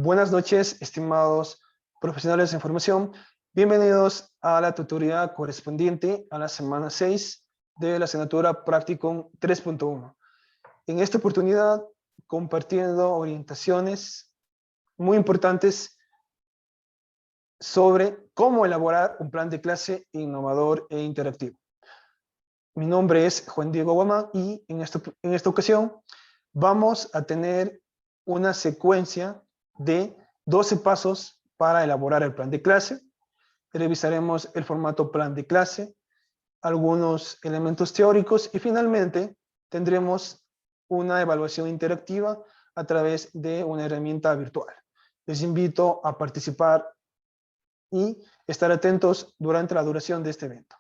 Buenas noches, estimados profesionales de información. Bienvenidos a la tutoría correspondiente a la semana 6 de la asignatura Practicum 3.1. En esta oportunidad, compartiendo orientaciones muy importantes sobre cómo elaborar un plan de clase innovador e interactivo. Mi nombre es Juan Diego Guamán y en esta ocasión vamos a tener una secuencia de 12 pasos para elaborar el plan de clase. Revisaremos el formato plan de clase, algunos elementos teóricos y finalmente tendremos una evaluación interactiva a través de una herramienta virtual. Les invito a participar y estar atentos durante la duración de este evento.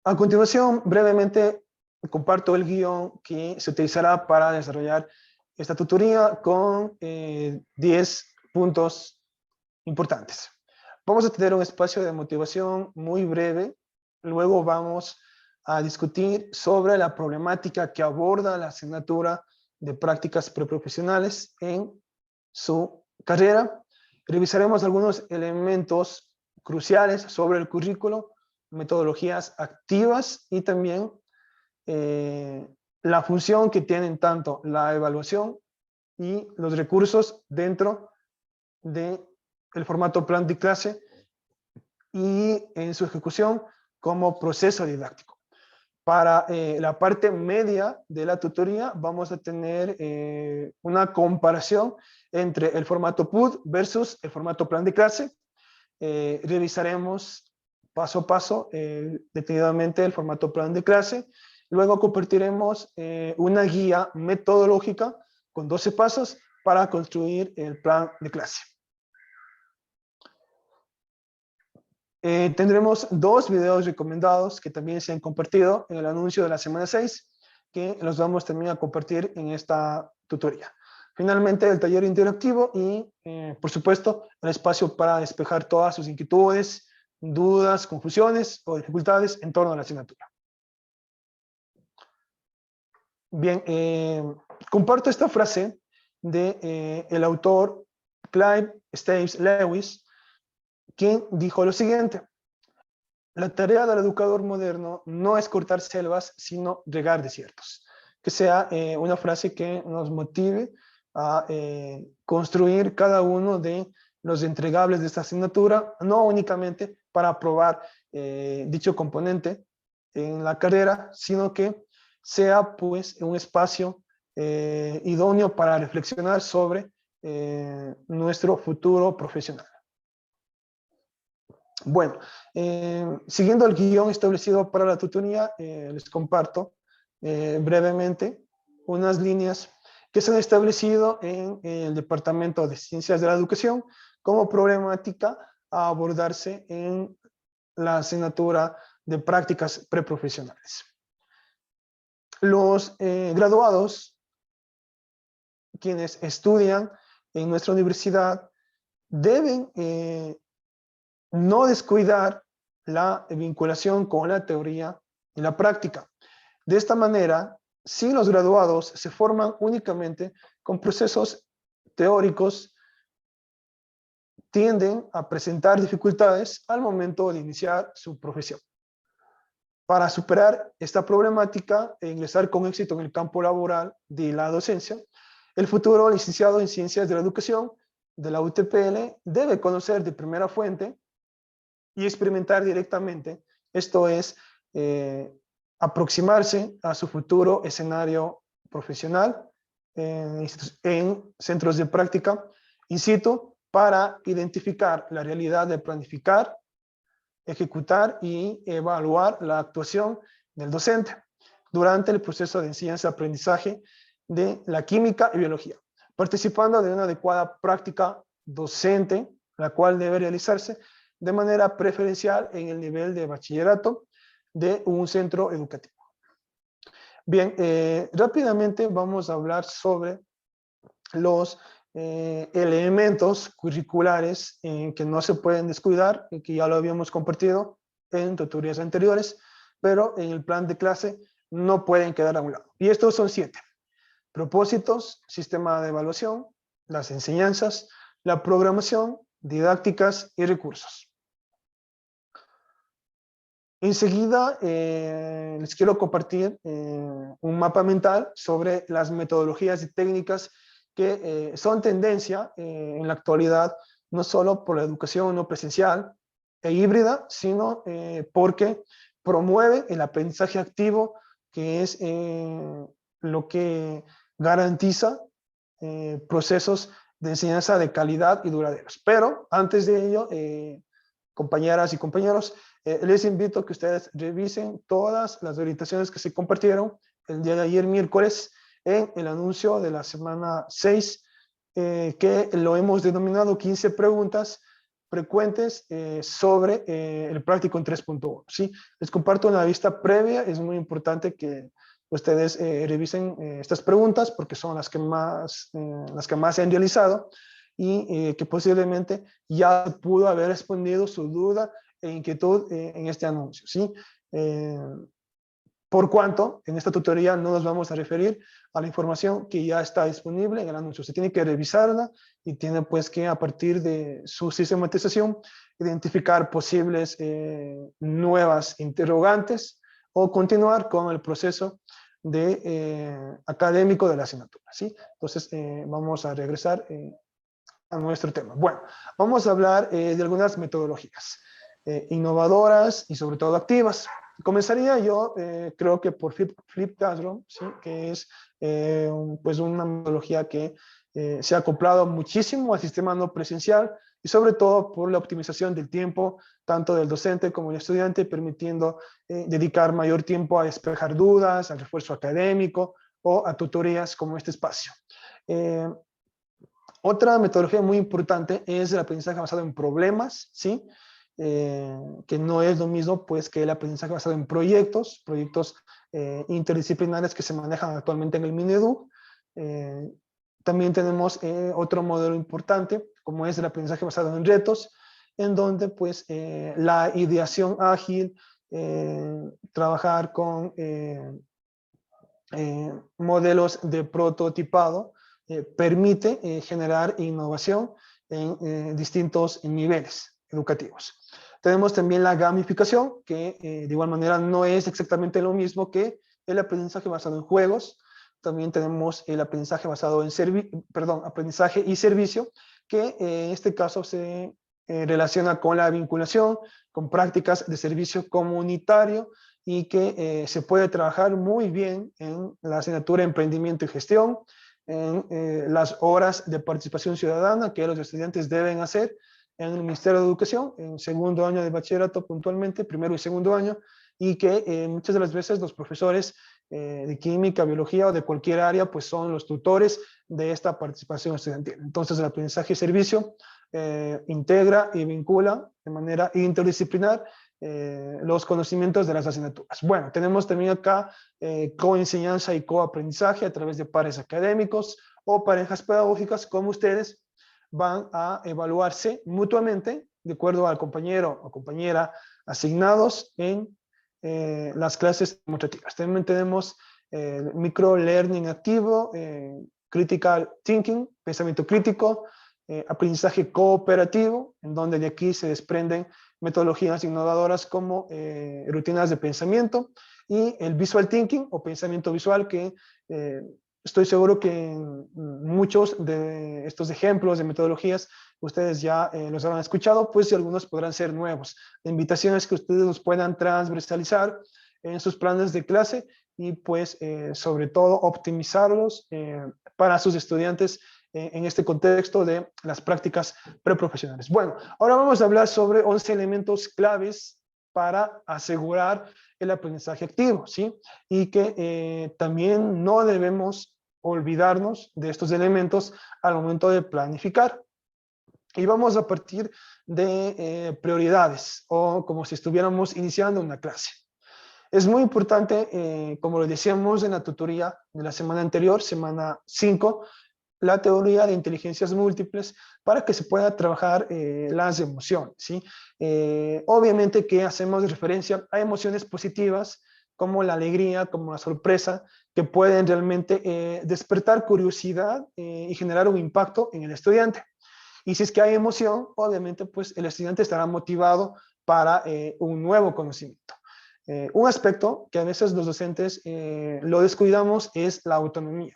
A continuación, brevemente comparto el guión que se utilizará para desarrollar esta tutoría con 10 puntos importantes. Vamos a tener un espacio de motivación muy breve, luego vamos a discutir sobre la problemática que aborda la asignatura de prácticas preprofesionales en su carrera. Revisaremos algunos elementos cruciales sobre el currículo, metodologías activas y también la función que tienen tanto la evaluación y los recursos dentro del formato plan de clase y en su ejecución como proceso didáctico. Para la parte media de la tutoría vamos a tener una comparación entre el formato PUD versus el formato plan de clase. Revisaremos paso a paso, detenidamente el formato plan de clase. Luego compartiremos una guía metodológica con 12 pasos para construir el plan de clase. Tendremos 2 videos recomendados que también se han compartido en el anuncio de la semana 6, que los vamos también a compartir en esta tutoría. Finalmente, el taller interactivo y, por supuesto, el espacio para despejar todas sus inquietudes, dudas, confusiones o dificultades en torno a la asignatura. Bien, comparto esta frase de el autor Clive Staves Lewis, quien dijo lo siguiente: la tarea del educador moderno no es cortar selvas, sino regar desiertos. Que sea una frase que nos motive a construir cada uno de los entregables de esta asignatura, no únicamente para aprobar dicho componente en la carrera, sino que sea pues un espacio idóneo para reflexionar sobre nuestro futuro profesional. Bueno, siguiendo el guión establecido para la tutoría, les comparto brevemente unas líneas que se han establecido en el Departamento de Ciencias de la Educación como problemática a abordarse en la asignatura de prácticas preprofesionales. Los graduados, quienes estudian en nuestra universidad, deben no descuidar la vinculación con la teoría y la práctica. De esta manera, si los graduados se forman únicamente con procesos teóricos, tienden a presentar dificultades al momento de iniciar su profesión. Para superar esta problemática e ingresar con éxito en el campo laboral de la docencia, el futuro licenciado en Ciencias de la Educación de la UTPL debe conocer de primera fuente y experimentar directamente, esto es, aproximarse a su futuro escenario profesional en centros de práctica in situ para identificar la realidad de planificar, ejecutar y evaluar la actuación del docente durante el proceso de enseñanza-aprendizaje de la química y biología, participando de una adecuada práctica docente, la cual debe realizarse de manera preferencial en el nivel de bachillerato de un centro educativo. Bien, rápidamente vamos a hablar sobre los elementos curriculares que no se pueden descuidar, que ya lo habíamos compartido en tutorías anteriores, pero en el plan de clase no pueden quedar a un lado. Y estos son 7. Propósitos, sistema de evaluación, las enseñanzas, la programación, didácticas y recursos. Enseguida les quiero compartir un mapa mental sobre las metodologías y técnicas que son tendencia en la actualidad, no solo por la educación no presencial e híbrida, sino porque promueve el aprendizaje activo, que es lo que garantiza procesos de enseñanza de calidad y duraderos. Pero antes de ello, compañeras y compañeros, les invito a que ustedes revisen todas las orientaciones que se compartieron el día de ayer, miércoles, en el anuncio de la semana 6, que lo hemos denominado 15 preguntas frecuentes sobre el práctico en 3.1. ¿Sí? Les comparto una vista previa, es muy importante que ustedes revisen estas preguntas porque son las que más se han realizado y que posiblemente ya pudo haber respondido su duda e inquietud en este anuncio, ¿sí? Por cuanto, en esta tutoría no nos vamos a referir a la información que ya está disponible en el anuncio. Se tiene que revisarla y tiene pues que, a partir de su sistematización, identificar posibles nuevas interrogantes o continuar con el proceso académico de la asignatura, ¿sí? Entonces, vamos a regresar a nuestro tema. Bueno, vamos a hablar de algunas metodologías innovadoras y sobre todo activas. Comenzaría yo, creo que por Flip Classroom, ¿sí? Que es pues una metodología que se ha acoplado muchísimo al sistema no presencial y sobre todo por la optimización del tiempo, tanto del docente como del estudiante, permitiendo dedicar mayor tiempo a despejar dudas, al refuerzo académico o a tutorías como este espacio. Otra metodología muy importante es el aprendizaje basado en problemas, ¿sí? Que no es lo mismo pues, que el aprendizaje basado en proyectos interdisciplinares que se manejan actualmente en el Minedu. También tenemos otro modelo importante, como es el aprendizaje basado en retos, en donde pues, la ideación ágil, trabajar con modelos de prototipado, permite generar innovación en distintos niveles educativos. Tenemos también la gamificación, que de igual manera no es exactamente lo mismo que el aprendizaje basado en juegos. También tenemos el aprendizaje basado en aprendizaje y servicio, que en este caso se relaciona con la vinculación, con prácticas de servicio comunitario y que se puede trabajar muy bien en la asignatura de Emprendimiento y Gestión, en las horas de participación ciudadana que los estudiantes deben hacer en el Ministerio de Educación, en segundo año de bachillerato puntualmente, primero y segundo año, y que muchas de las veces los profesores de química, biología o de cualquier área, pues son los tutores de esta participación estudiantil. Entonces el aprendizaje y servicio integra y vincula de manera interdisciplinar los conocimientos de las asignaturas. Bueno, tenemos también acá coenseñanza y coaprendizaje a través de pares académicos o parejas pedagógicas, como ustedes van a evaluarse mutuamente de acuerdo al compañero o compañera asignados en las clases demostrativas. También tenemos micro learning activo, critical thinking, pensamiento crítico, aprendizaje cooperativo, en donde de aquí se desprenden metodologías innovadoras como rutinas de pensamiento, y el visual thinking o pensamiento visual, que estoy seguro que muchos de estos ejemplos de metodologías ustedes ya los habrán escuchado, pues y algunos podrán ser nuevos. La invitación es que ustedes los puedan transversalizar en sus planes de clase y pues sobre todo optimizarlos para sus estudiantes en este contexto de las prácticas preprofesionales. Bueno, ahora vamos a hablar sobre 11 elementos claves para asegurar el aprendizaje activo, ¿sí? Y que también no debemos olvidarnos de estos elementos al momento de planificar. Y vamos a partir de prioridades, o como si estuviéramos iniciando una clase. Es muy importante, como lo decíamos en la tutoría de la semana anterior, semana 5, la teoría de inteligencias múltiples para que se pueda trabajar las emociones, ¿sí? Obviamente que hacemos referencia a emociones positivas como la alegría, como la sorpresa, que pueden realmente despertar curiosidad y generar un impacto en el estudiante. Y si es que hay emoción, obviamente pues el estudiante estará motivado para un nuevo conocimiento. Un aspecto que a veces los docentes lo descuidamos es la autonomía.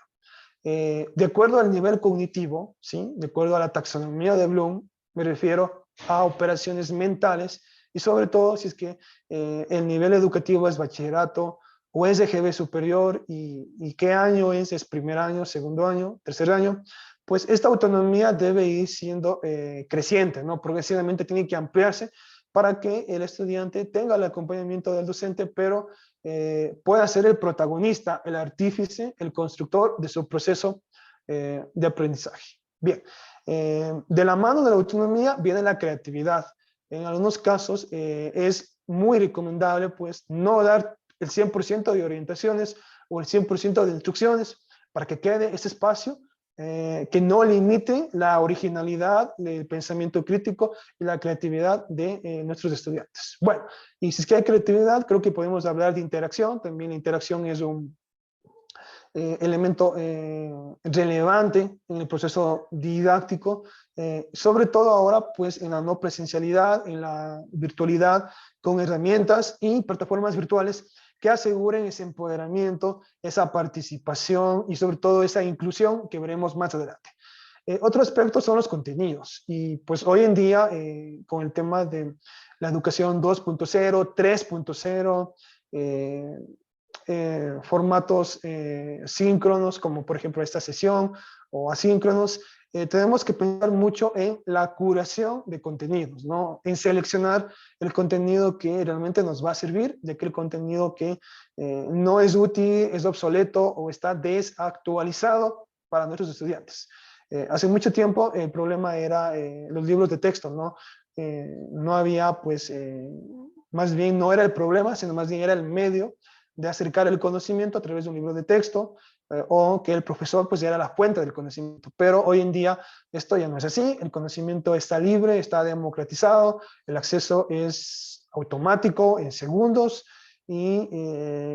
De acuerdo al nivel cognitivo, ¿sí? De acuerdo a la taxonomía de Bloom, me refiero a operaciones mentales y sobre todo si es que el nivel educativo es bachillerato o es de GB superior y qué año es primer año, segundo año, tercer año, pues esta autonomía debe ir siendo creciente, ¿no? Progresivamente tiene que ampliarse para que el estudiante tenga el acompañamiento del docente, pero pueda ser el protagonista, el artífice, el constructor de su proceso de aprendizaje. Bien, de la mano de la autonomía viene la creatividad. En algunos casos es muy recomendable pues no dar el 100% de orientaciones o el 100% de instrucciones para que quede ese espacio que no limite la originalidad, el pensamiento crítico y la creatividad de nuestros estudiantes. Bueno, y si es que hay creatividad, creo que podemos hablar de interacción. También la interacción es un elemento relevante en el proceso didáctico, sobre todo ahora pues en la no presencialidad, en la virtualidad, con herramientas y plataformas virtuales que aseguren ese empoderamiento, esa participación y sobre todo esa inclusión que veremos más adelante. Otro aspecto son los contenidos y pues hoy en día con el tema de la educación 2.0, 3.0, formatos síncronos como por ejemplo esta sesión o asíncronos, tenemos que pensar mucho en la curación de contenidos, ¿no? En seleccionar el contenido que realmente nos va a servir de aquel contenido que no es útil, es obsoleto o está desactualizado para nuestros estudiantes. Hace mucho tiempo el problema era los libros de texto, ¿no? No había pues, más bien no era el problema, sino más bien era el medio de acercar el conocimiento a través de un libro de texto o que el profesor pues ya era la fuente del conocimiento. Pero hoy en día esto ya no es así, el conocimiento está libre, está democratizado, el acceso es automático en segundos y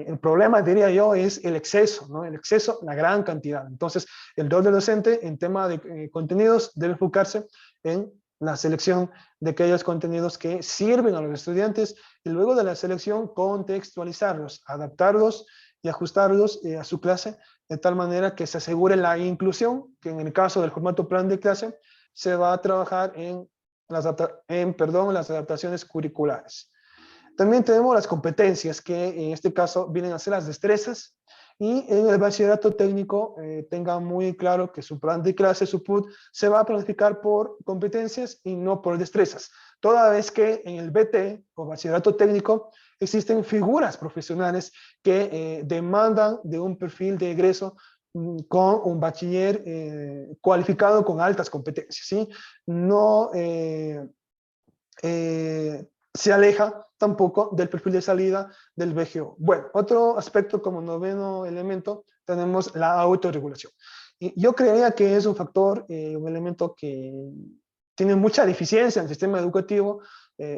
el problema, diría yo, es el exceso, ¿no? El exceso, la gran cantidad. Entonces, el rol del docente en tema de contenidos debe enfocarse en la selección de aquellos contenidos que sirven a los estudiantes y luego de la selección contextualizarlos, adaptarlos y ajustarlos a su clase de tal manera que se asegure la inclusión, que en el caso del formato plan de clase se va a trabajar en las adaptaciones curriculares. También tenemos las competencias, que en este caso vienen a ser las destrezas, y en el bachillerato técnico tenga muy claro que su plan de clase, su PUT, se va a planificar por competencias y no por destrezas. Toda vez que en el BT o bachillerato técnico existen figuras profesionales que demandan de un perfil de egreso con un bachiller cualificado con altas competencias, ¿sí? No se aleja tampoco del perfil de salida del BGO. Bueno, otro aspecto como noveno elemento tenemos la autorregulación. Y yo creería que es un factor, un elemento que tiene mucha deficiencia en el sistema educativo,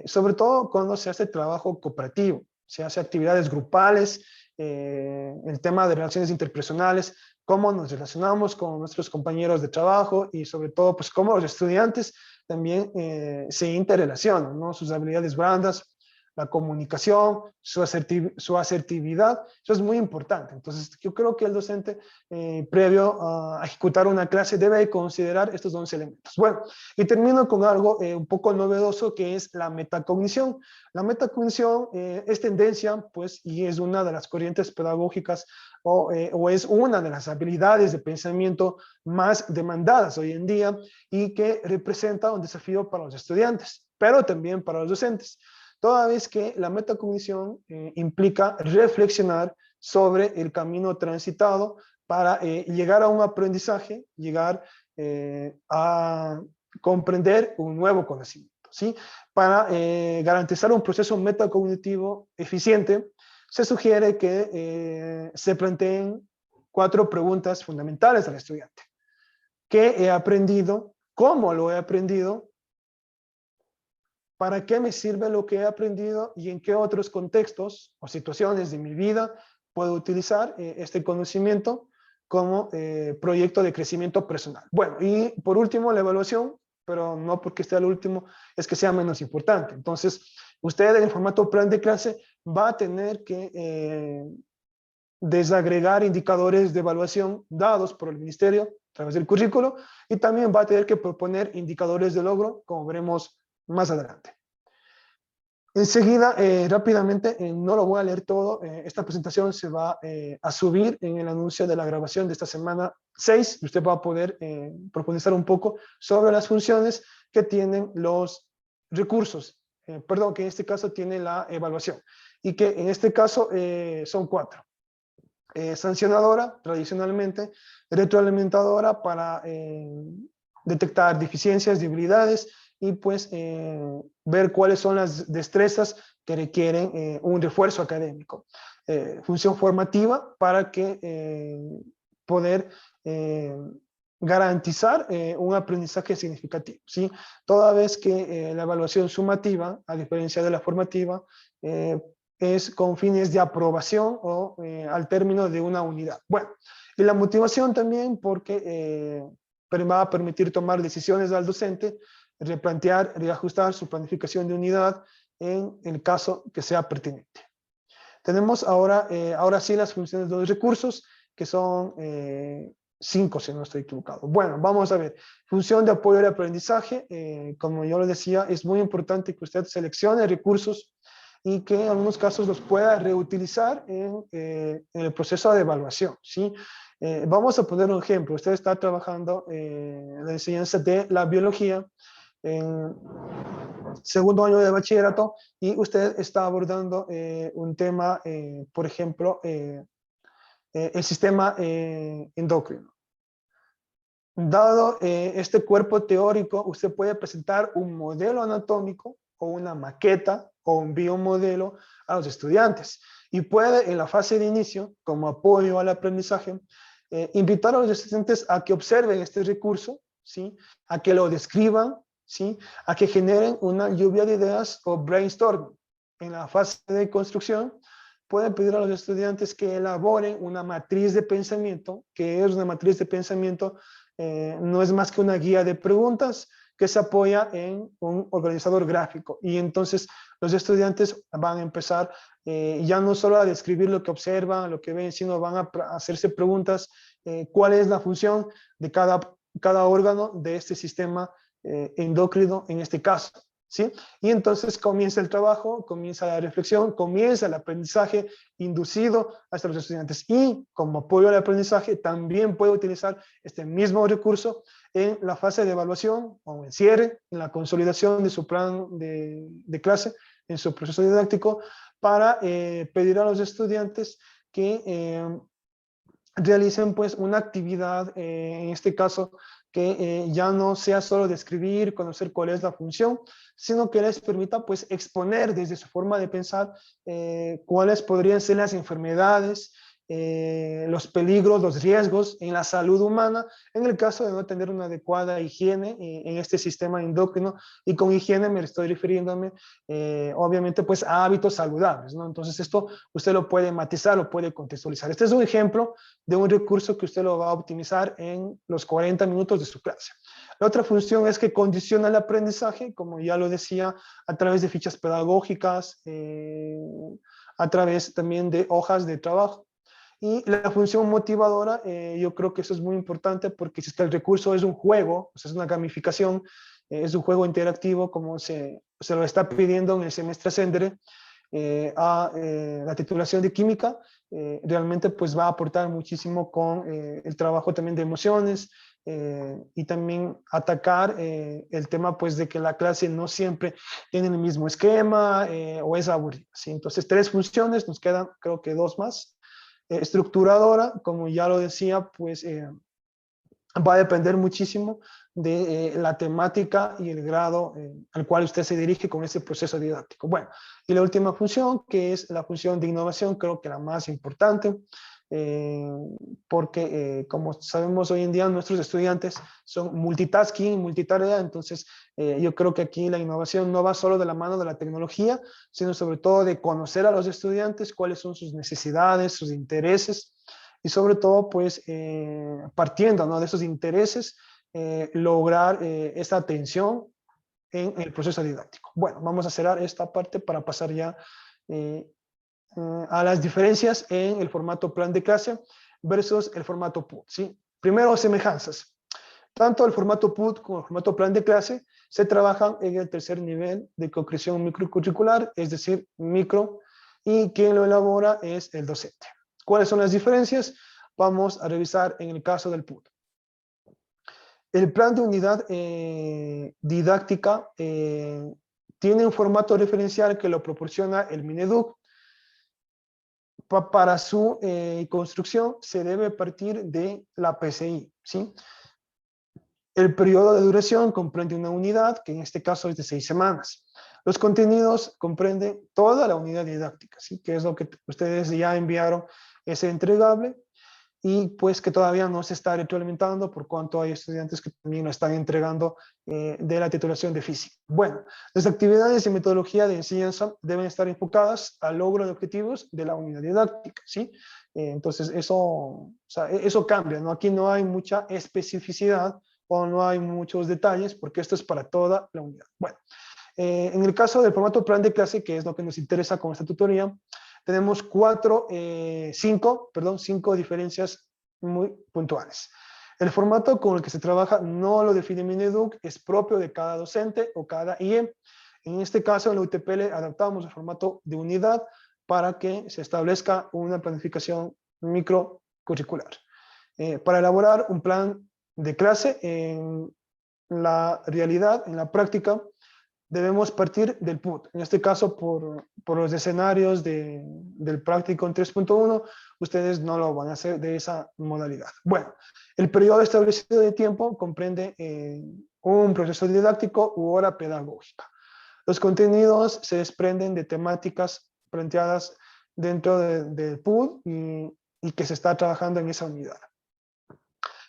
sobre todo cuando se hace trabajo cooperativo, se hace actividades grupales, el tema de relaciones interpersonales, cómo nos relacionamos con nuestros compañeros de trabajo y sobre todo pues cómo los estudiantes también se interrelacionan, ¿no? Sus habilidades blandas, la comunicación, su asertividad, eso es muy importante. Entonces, yo creo que el docente, previo a ejecutar una clase, debe considerar estos 11 elementos. Bueno, y termino con algo un poco novedoso, que es la metacognición. La metacognición es tendencia, pues, y es una de las corrientes pedagógicas o es una de las habilidades de pensamiento más demandadas hoy en día y que representa un desafío para los estudiantes, pero también para los docentes, toda vez que la metacognición implica reflexionar sobre el camino transitado para llegar a un aprendizaje, llegar a comprender un nuevo conocimiento, ¿sí? Para garantizar un proceso metacognitivo eficiente, se sugiere que se planteen 4 preguntas fundamentales al estudiante. qué he aprendido, cómo lo he aprendido, para qué me sirve lo que he aprendido y en qué otros contextos o situaciones de mi vida puedo utilizar este conocimiento como proyecto de crecimiento personal. Bueno, y por último, la evaluación, pero no porque esté al último, es que sea menos importante. Entonces, usted en el formato plan de clase va a tener que desagregar indicadores de evaluación dados por el ministerio a través del currículo y también va a tener que proponer indicadores de logro, como veremos más adelante. Enseguida, rápidamente, no lo voy a leer todo, esta presentación se va a subir en el anuncio de la grabación de esta semana 6 y usted va a poder profundizar un poco sobre las funciones que tienen los recursos, perdón, que en este caso tiene la evaluación y que en este caso son 4. Sancionadora, tradicionalmente, retroalimentadora para detectar deficiencias, debilidades y pues ver cuáles son las destrezas que requieren un refuerzo académico. Función formativa para que poder garantizar un aprendizaje significativo, ¿sí? Toda vez que la evaluación sumativa, a diferencia de la formativa, es con fines de aprobación o al término de una unidad. Bueno, y la motivación también porque va a permitir tomar decisiones al docente, replantear, reajustar su planificación de unidad en el caso que sea pertinente. Tenemos ahora sí las funciones de los recursos, que son 5, si no estoy equivocado. Bueno, vamos a ver. Función de apoyo al aprendizaje, como yo lo decía, es muy importante que usted seleccione recursos y que en algunos casos los pueda reutilizar en el proceso de evaluación, ¿sí? Vamos a poner un ejemplo. Usted está trabajando en la enseñanza de la biología en segundo año de bachillerato y usted está abordando un tema, por ejemplo, el sistema endocrino. Dado este cuerpo teórico, usted puede presentar un modelo anatómico o una maqueta o un biomodelo a los estudiantes y puede en la fase de inicio, como apoyo al aprendizaje, invitar a los estudiantes a que observen este recurso, ¿sí? A que lo describan, ¿sí? A que generen una lluvia de ideas o brainstorming. En la fase de construcción, pueden pedir a los estudiantes que elaboren una matriz de pensamiento, que es una matriz de pensamiento, no es más que una guía de preguntas que se apoya en un organizador gráfico. Y entonces los estudiantes van a empezar ya no solo a describir lo que observan, lo que ven, sino van a hacerse preguntas, cuál es la función de cada órgano de este sistema endocrino en este caso. ¿Sí? Y entonces comienza el trabajo, comienza la reflexión, comienza el aprendizaje inducido hasta los estudiantes. Y como apoyo al aprendizaje, también puede utilizar este mismo recurso en la fase de evaluación o en cierre, en la consolidación de su plan de clase, en su proceso didáctico, para pedir a los estudiantes que realicen pues una actividad, en este caso, que ya no sea solo describir, conocer cuál es la función, sino que les permita pues exponer desde su forma de pensar cuáles podrían ser las enfermedades, los peligros, los riesgos en la salud humana en el caso de no tener una adecuada higiene en este sistema endocrino, y con higiene me estoy refiriéndome obviamente pues a hábitos saludables, ¿no? Entonces esto usted lo puede matizar, lo puede contextualizar. Este es un ejemplo de un recurso que usted lo va a optimizar en los 40 minutos de su clase. La otra función es que condiciona el aprendizaje, como ya lo decía, a través de fichas pedagógicas, a través también de hojas de trabajo. Y la función motivadora, yo creo que eso es muy importante porque si el recurso es un juego, o sea, es una gamificación, es un juego interactivo como se lo está pidiendo en el semestre Ascendere, a la titulación de química, realmente pues va a aportar muchísimo con el trabajo también de emociones y también atacar el tema pues de que la clase no siempre tiene el mismo esquema o es aburrida, ¿sí? Entonces 3 funciones, nos quedan creo que 2 más. Estructuradora, como ya lo decía, pues va a depender muchísimo de la temática y el grado al cual usted se dirige con ese proceso didáctico. Bueno, y la última función, que es la función de innovación, creo que la más importante, porque como sabemos hoy en día nuestros estudiantes son multitasking, multitarea, entonces yo creo que aquí la innovación no va solo de la mano de la tecnología, sino sobre todo de conocer a los estudiantes, cuáles son sus necesidades, sus intereses, y sobre todo, pues, partiendo, ¿no?, de esos intereses, lograr esa atención en el proceso didáctico. Bueno, vamos a cerrar esta parte para pasar ya eh, a las diferencias en el formato plan de clase versus el formato PUT, ¿sí? Primero, semejanzas. Tanto el formato PUT como el formato plan de clase se trabajan en el tercer nivel de concreción microcurricular, es decir, micro, y quien lo elabora es el docente. ¿Cuáles son las diferencias? Vamos a revisar en el caso del PUT. El plan de unidad didáctica tiene un formato referencial que lo proporciona el Mineduc. Para su construcción se debe partir de la PCI, ¿sí? El periodo de duración comprende una unidad, que en este caso es de 6 semanas. Los contenidos comprenden toda la unidad didáctica, ¿sí?, que es lo que ustedes ya enviaron, ese entregable, y pues que todavía no se está retroalimentando por cuanto hay estudiantes que también lo están entregando de la titulación de física. Bueno, las actividades y metodología de enseñanza deben estar enfocadas al logro de objetivos de la unidad didáctica, ¿sí? Entonces eso cambia, ¿no? Aquí no hay mucha especificidad o no hay muchos detalles porque esto es para toda la unidad. Bueno, en el caso del formato plan de clase, que es lo que nos interesa con esta tutoría, tenemos cinco diferencias muy puntuales. El formato con el que se trabaja no lo define Mineduc, es propio de cada docente o cada IE. En este caso, en la UTPL adaptamos el formato de unidad para que se establezca una planificación microcurricular. Para elaborar un plan de clase en la realidad, en la práctica, debemos partir del PUT. En este caso, por los escenarios del práctico en 3.1, ustedes no lo van a hacer de esa modalidad. Bueno, el periodo establecido de tiempo comprende un proceso didáctico u hora pedagógica. Los contenidos se desprenden de temáticas planteadas dentro del PUT y que se está trabajando en esa unidad.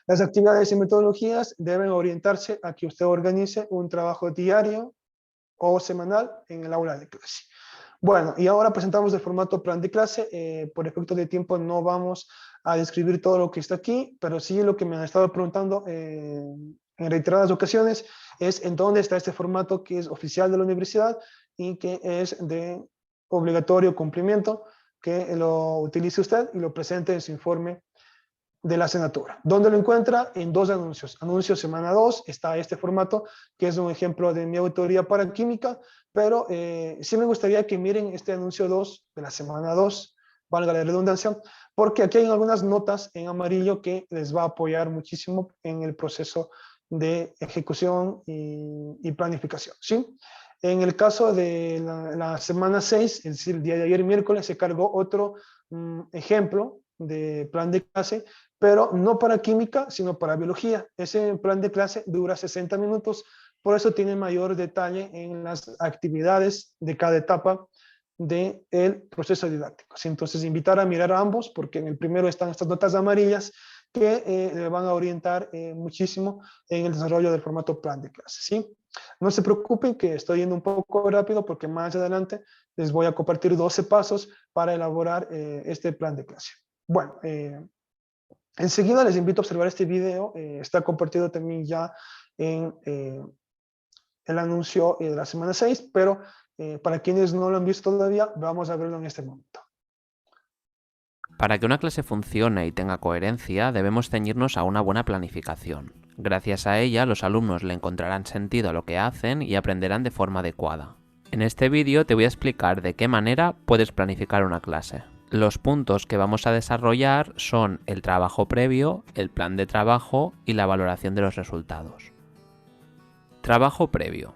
Las actividades y metodologías deben orientarse a que usted organice un trabajo diario o semanal en el aula de clase. Bueno, y ahora presentamos el formato plan de clase. Por efecto de tiempo no vamos a describir todo lo que está aquí, pero sí lo que me han estado preguntando en reiteradas ocasiones es en dónde está este formato que es oficial de la universidad y que es de obligatorio cumplimiento, que lo utilice usted y lo presente en su informe de la asignatura. ¿Dónde lo encuentra? En 2 anuncios. Anuncio semana 2, está este formato, que es un ejemplo de mi autoría para química, pero sí me gustaría que miren este anuncio 2 de la semana 2, valga la redundancia, porque aquí hay algunas notas en amarillo que les va a apoyar muchísimo en el proceso de ejecución y planificación, ¿sí? En el caso de la semana 6, es decir, el día de ayer miércoles, se cargó otro ejemplo de plan de clase, pero no para química, sino para biología. Ese plan de clase dura 60 minutos, por eso tiene mayor detalle en las actividades de cada etapa del proceso didáctico. Entonces, invitar a mirar a ambos, porque en el primero están estas notas amarillas que le van a orientar muchísimo en el desarrollo del formato plan de clase, ¿sí? No se preocupen que estoy yendo un poco rápido porque más adelante les voy a compartir 12 pasos para elaborar este plan de clase. Bueno, enseguida les invito a observar este video, está compartido también ya en el anuncio de la semana 6, pero para quienes no lo han visto todavía, vamos a verlo en este momento. Para que una clase funcione y tenga coherencia, debemos ceñirnos a una buena planificación. Gracias a ella, los alumnos le encontrarán sentido a lo que hacen y aprenderán de forma adecuada. En este vídeo te voy a explicar de qué manera puedes planificar una clase. Los puntos que vamos a desarrollar son el trabajo previo, el plan de trabajo y la valoración de los resultados. Trabajo previo.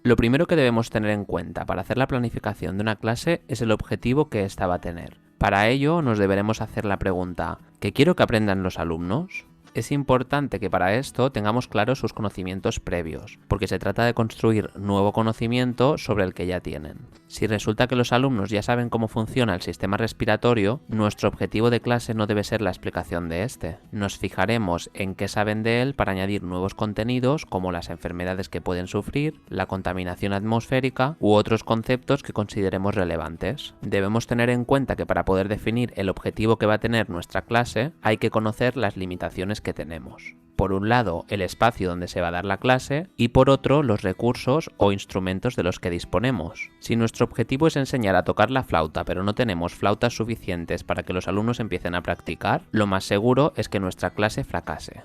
Lo primero que debemos tener en cuenta para hacer la planificación de una clase es el objetivo que ésta va a tener. Para ello nos deberemos hacer la pregunta: ¿qué quiero que aprendan los alumnos? Es importante que para esto tengamos claros sus conocimientos previos, porque se trata de construir nuevo conocimiento sobre el que ya tienen. Si resulta que los alumnos ya saben cómo funciona el sistema respiratorio, nuestro objetivo de clase no debe ser la explicación de este. Nos fijaremos en qué saben de él para añadir nuevos contenidos como las enfermedades que pueden sufrir, la contaminación atmosférica u otros conceptos que consideremos relevantes. Debemos tener en cuenta que para poder definir el objetivo que va a tener nuestra clase, hay que conocer las limitaciones que tenemos. Por un lado, el espacio donde se va a dar la clase y por otro, los recursos o instrumentos de los que disponemos. Si nuestro objetivo es enseñar a tocar la flauta pero no tenemos flautas suficientes para que los alumnos empiecen a practicar, lo más seguro es que nuestra clase fracase.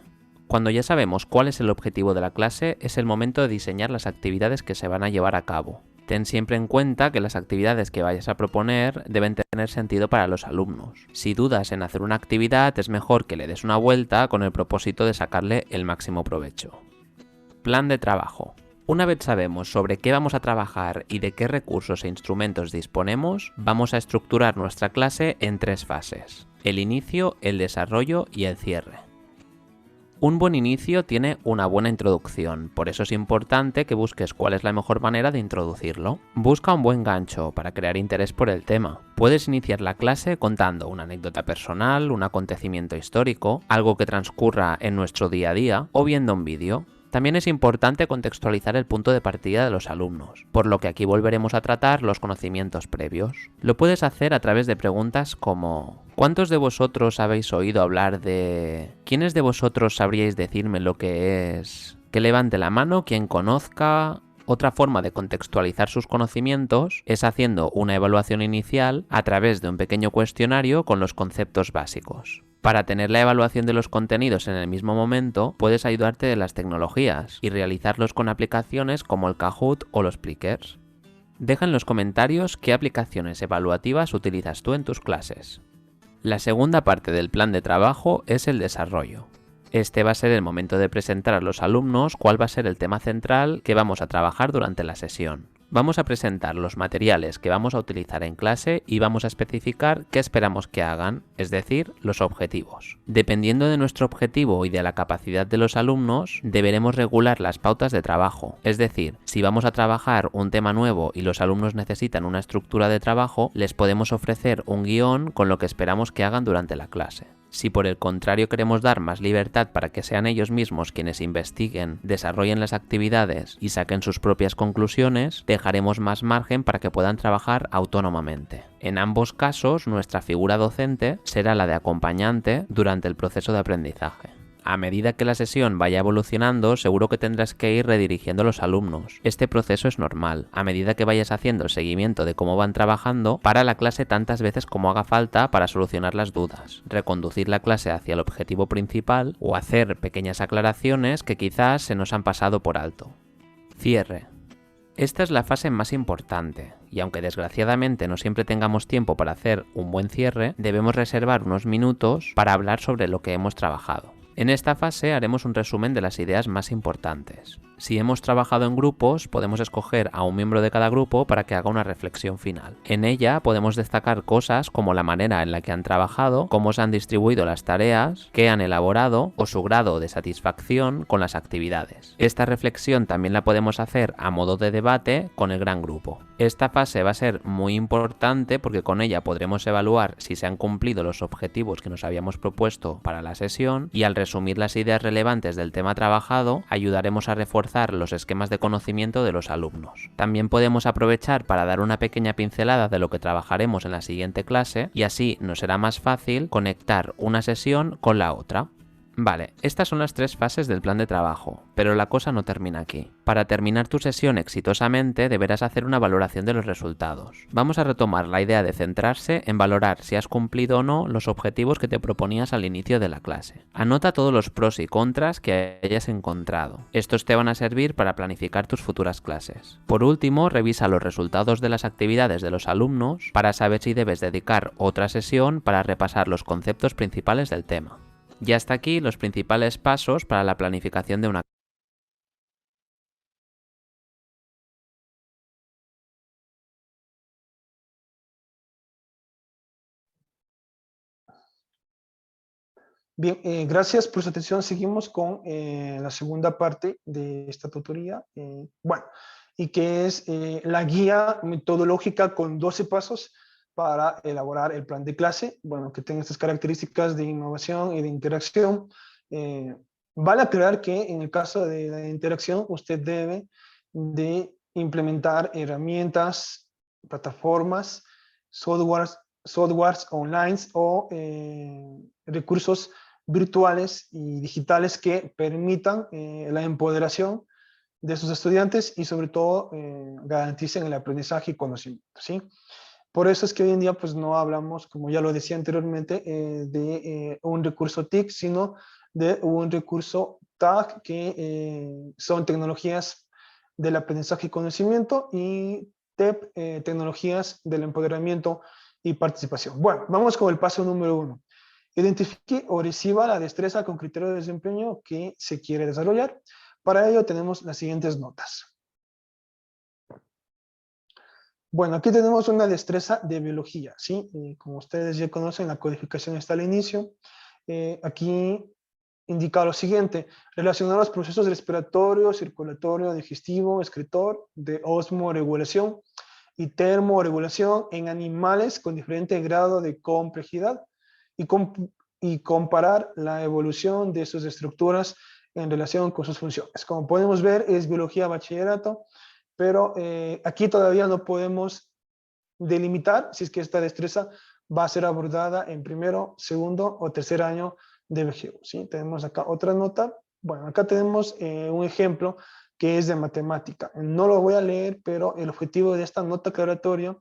Cuando ya sabemos cuál es el objetivo de la clase, es el momento de diseñar las actividades que se van a llevar a cabo. Ten siempre en cuenta que las actividades que vayas a proponer deben tener sentido para los alumnos. Si dudas en hacer una actividad, es mejor que le des una vuelta con el propósito de sacarle el máximo provecho. Plan de trabajo. Una vez sabemos sobre qué vamos a trabajar y de qué recursos e instrumentos disponemos, vamos a estructurar nuestra clase en 3 fases: el inicio, el desarrollo y el cierre. Un buen inicio tiene una buena introducción, por eso es importante que busques cuál es la mejor manera de introducirlo. Busca un buen gancho para crear interés por el tema. Puedes iniciar la clase contando una anécdota personal, un acontecimiento histórico, algo que transcurra en nuestro día a día o viendo un vídeo. También es importante contextualizar el punto de partida de los alumnos, por lo que aquí volveremos a tratar los conocimientos previos. Lo puedes hacer a través de preguntas como: ¿cuántos de vosotros habéis oído hablar de...? ¿Quiénes de vosotros sabríais decirme lo que es...? Que levante la mano quien conozca... Otra forma de contextualizar sus conocimientos es haciendo una evaluación inicial a través de un pequeño cuestionario con los conceptos básicos. Para tener la evaluación de los contenidos en el mismo momento, puedes ayudarte de las tecnologías y realizarlos con aplicaciones como el Kahoot o los Plickers. Deja en los comentarios qué aplicaciones evaluativas utilizas tú en tus clases. La segunda parte del plan de trabajo es el desarrollo. Este va a ser el momento de presentar a los alumnos cuál va a ser el tema central que vamos a trabajar durante la sesión. Vamos a presentar los materiales que vamos a utilizar en clase y vamos a especificar qué esperamos que hagan, es decir, los objetivos. Dependiendo de nuestro objetivo y de la capacidad de los alumnos, deberemos regular las pautas de trabajo. Es decir, si vamos a trabajar un tema nuevo y los alumnos necesitan una estructura de trabajo, les podemos ofrecer un guión con lo que esperamos que hagan durante la clase. Si por el contrario queremos dar más libertad para que sean ellos mismos quienes investiguen, desarrollen las actividades y saquen sus propias conclusiones, dejaremos más margen para que puedan trabajar autónomamente. En ambos casos, nuestra figura docente será la de acompañante durante el proceso de aprendizaje. A medida que la sesión vaya evolucionando, seguro que tendrás que ir redirigiendo a los alumnos. Este proceso es normal. A medida que vayas haciendo el seguimiento de cómo van trabajando, para la clase tantas veces como haga falta para solucionar las dudas, reconducir la clase hacia el objetivo principal o hacer pequeñas aclaraciones que quizás se nos han pasado por alto. Cierre. Esta es la fase más importante, y aunque desgraciadamente no siempre tengamos tiempo para hacer un buen cierre, debemos reservar unos minutos para hablar sobre lo que hemos trabajado. En esta fase haremos un resumen de las ideas más importantes. Si hemos trabajado en grupos, podemos escoger a un miembro de cada grupo para que haga una reflexión final. En ella podemos destacar cosas como la manera en la que han trabajado, cómo se han distribuido las tareas, qué han elaborado o su grado de satisfacción con las actividades. Esta reflexión también la podemos hacer a modo de debate con el gran grupo. Esta fase va a ser muy importante porque con ella podremos evaluar si se han cumplido los objetivos que nos habíamos propuesto para la sesión y al resumir las ideas relevantes del tema trabajado, ayudaremos a reforzar los esquemas de conocimiento de los alumnos. También podemos aprovechar para dar una pequeña pincelada de lo que trabajaremos en la siguiente clase y así nos será más fácil conectar una sesión con la otra. Vale, estas son las 3 fases del plan de trabajo, pero la cosa no termina aquí. Para terminar tu sesión exitosamente deberás hacer una valoración de los resultados. Vamos a retomar la idea de centrarse en valorar si has cumplido o no los objetivos que te proponías al inicio de la clase. Anota todos los pros y contras que hayas encontrado. Estos te van a servir para planificar tus futuras clases. Por último, revisa los resultados de las actividades de los alumnos para saber si debes dedicar otra sesión para repasar los conceptos principales del tema. Y hasta aquí los principales pasos para la planificación de una clase. Bien, gracias por su atención. Seguimos con la segunda parte de esta tutoría. Bueno, y que es la guía metodológica con 12 pasos para elaborar el plan de clase. Bueno, que tenga estas características de innovación y de interacción. Vale aclarar que en el caso de la interacción, usted debe de implementar herramientas, plataformas, softwares online o recursos virtuales y digitales que permitan la empoderación de sus estudiantes y sobre todo garanticen el aprendizaje y conocimiento, ¿sí? Por eso es que hoy en día pues no hablamos, como ya lo decía anteriormente, de un recurso TIC, sino de un recurso TAG, que son tecnologías del aprendizaje y conocimiento, y TEP, tecnologías del empoderamiento y participación. Bueno, vamos con el paso número 1. Identifique o reciba la destreza con criterio de desempeño que se quiere desarrollar. Para ello tenemos las siguientes notas. Bueno, aquí tenemos una destreza de biología, ¿sí? Como ustedes ya conocen, la codificación está al inicio. Aquí indica lo siguiente: relacionar los procesos respiratorio, circulatorio, digestivo, excretor, de osmoregulación y termorregulación en animales con diferente grado de complejidad y, y comparar la evolución de sus estructuras en relación con sus funciones. Como podemos ver, es biología bachillerato, pero aquí todavía no podemos delimitar si es que esta destreza va a ser abordada en primero, segundo o tercer año de BGU, ¿sí? Tenemos acá otra nota. Bueno, acá tenemos un ejemplo que es de matemática. No lo voy a leer, pero el objetivo de esta nota aclaratoria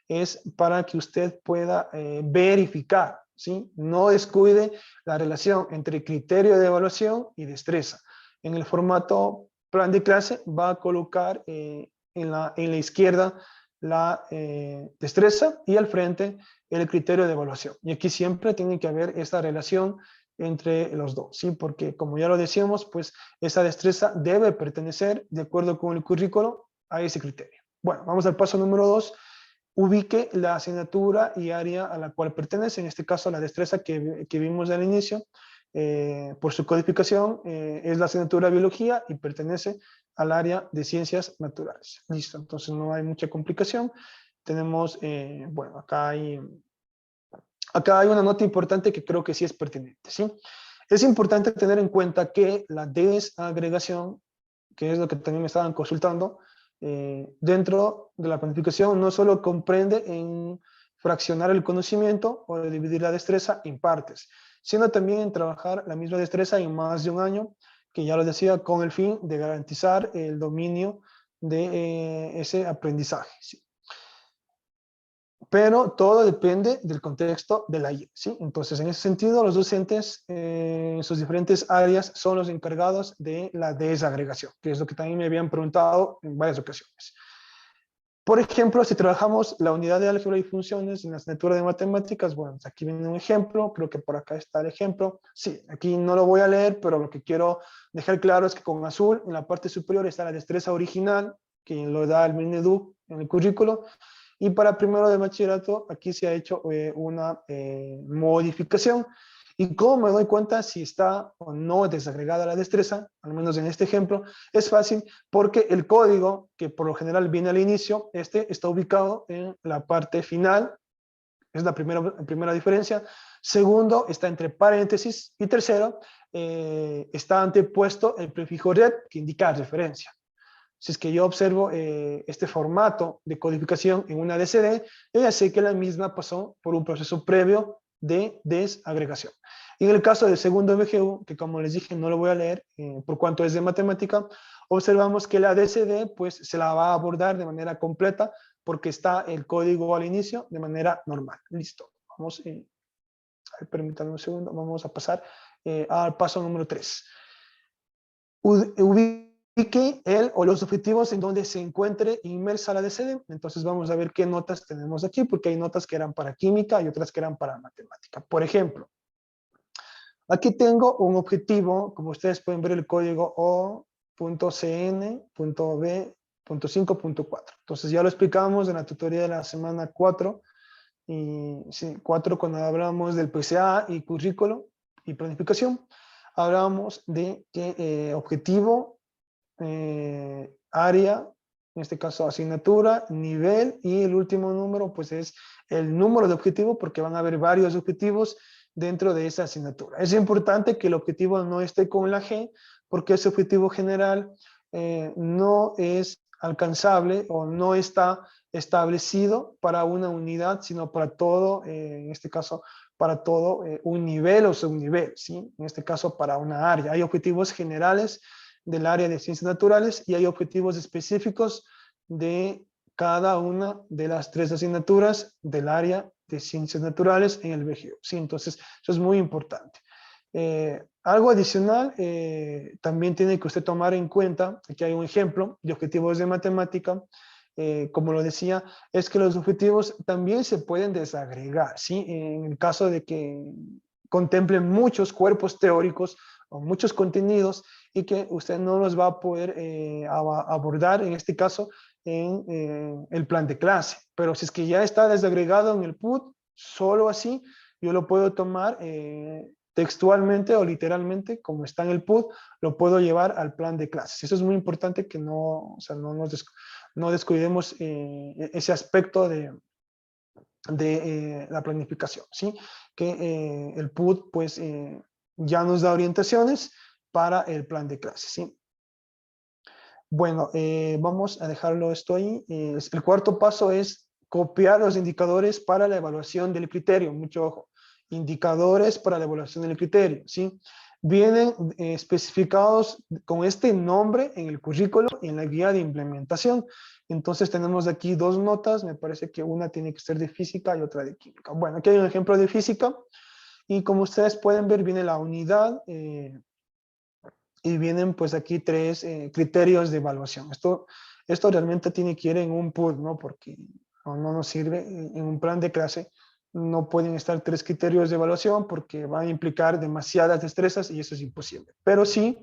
es para que usted pueda verificar, ¿sí? No descuide la relación entre criterio de evaluación y destreza. En el formato plan de clase va a colocar en la izquierda la destreza y al frente el criterio de evaluación. Y aquí siempre tiene que haber esta relación entre los dos, ¿sí? Porque como ya lo decíamos, pues esa destreza debe pertenecer, de acuerdo con el currículo, a ese criterio. Bueno, vamos al paso número 2. Ubique la asignatura y área a la cual pertenece, en este caso la destreza que vimos al inicio. Por su codificación es la asignatura biología y pertenece al área de ciencias naturales. Listo, entonces no hay mucha complicación. Tenemos, bueno, acá hay una nota importante que creo que sí es pertinente, ¿sí? Es importante tener en cuenta que la desagregación, que es lo que también me estaban consultando, dentro de la planificación no solo comprende en fraccionar el conocimiento o dividir la destreza en partes, sino también en trabajar la misma destreza en más de un año, que ya lo decía, con el fin de garantizar el dominio de ese aprendizaje, ¿sí? Pero todo depende del contexto de la IA, ¿sí? Entonces, en ese sentido, los docentes en sus diferentes áreas son los encargados de la desagregación, que es lo que también me habían preguntado en varias ocasiones. Por ejemplo, si trabajamos la unidad de álgebra y funciones en la asignatura de matemáticas, bueno, aquí viene un ejemplo, creo que por acá está el ejemplo. Sí, aquí no lo voy a leer, pero lo que quiero dejar claro es que con azul, en la parte superior está la destreza original, que lo da el Minedu en el currículo, y para primero de bachillerato, aquí se ha hecho una modificación. ¿Y cómo me doy cuenta si está o no desagregada la destreza? Al menos en este ejemplo, es fácil porque el código, que por lo general viene al inicio, este está ubicado en la parte final, es la primera diferencia. Segundo, está entre paréntesis. Y tercero, está antepuesto el prefijo red, que indica referencia. Si es que yo observo este formato de codificación en una DCD, yo ya sé que la misma pasó por un proceso previo de desagregación. En el caso del segundo MGU, que como les dije no lo voy a leer por cuanto es de matemática, observamos que la DCD pues se la va a abordar de manera completa porque está el código al inicio de manera normal. Listo. Vamos, permítanme un segundo, vamos a pasar al paso número 3. Ubique él o los objetivos en donde se encuentre inmersa la DCD. Entonces vamos a ver qué notas tenemos aquí, porque hay notas que eran para química y otras que eran para matemática. Por ejemplo, aquí tengo un objetivo, como ustedes pueden ver el código O.cn.b.5.4. Entonces ya lo explicamos en la tutoría de la semana 4, y sí, 4 cuando hablamos del PCA y currículo, y planificación, hablamos de que objetivo, área, en este caso asignatura, nivel, y el último número pues es el número de objetivo, porque van a haber varios objetivos dentro de esa asignatura. Es importante que el objetivo no esté con la G, porque ese objetivo general no es alcanzable o no está establecido para una unidad, sino para todo, en este caso, para todo un nivel o subnivel, ¿sí? En este caso, para una área. Hay objetivos generales del área de ciencias naturales y hay objetivos específicos de cada una de las 3 asignaturas del área de ciencias naturales en el BGU, ¿sí? Entonces, eso es muy importante. Algo adicional, también tiene que usted tomar en cuenta, aquí hay un ejemplo de objetivos de matemática, como lo decía, es que los objetivos también se pueden desagregar, ¿sí? En el caso de que contemplen muchos cuerpos teóricos o muchos contenidos y que usted no los va a poder abordar, en este caso, en el plan de clase. Pero si es que ya está desagregado en el PUT, solo así yo lo puedo tomar textualmente o literalmente, como está en el PUT, lo puedo llevar al plan de clases. Eso es muy importante, que no, o sea, no descuidemos ese aspecto de la planificación, ¿sí? Que el PUT pues ya nos da orientaciones para el plan de clases, ¿sí? Bueno, vamos a dejarlo esto ahí. El cuarto paso es copiar los indicadores para la evaluación del criterio. Mucho ojo. Indicadores para la evaluación del criterio, ¿sí? Vienen especificados con este nombre en el currículo y en la guía de implementación. Entonces tenemos aquí 2 notas. Me parece que una tiene que ser de física y otra de química. Bueno, aquí hay un ejemplo de física. Y como ustedes pueden ver, viene la unidad y vienen pues aquí 3 criterios de evaluación. Esto realmente tiene que ir en un pool, ¿no? Porque no nos sirve en un plan de clase. No pueden estar 3 criterios de evaluación porque van a implicar demasiadas destrezas y eso es imposible. Pero sí,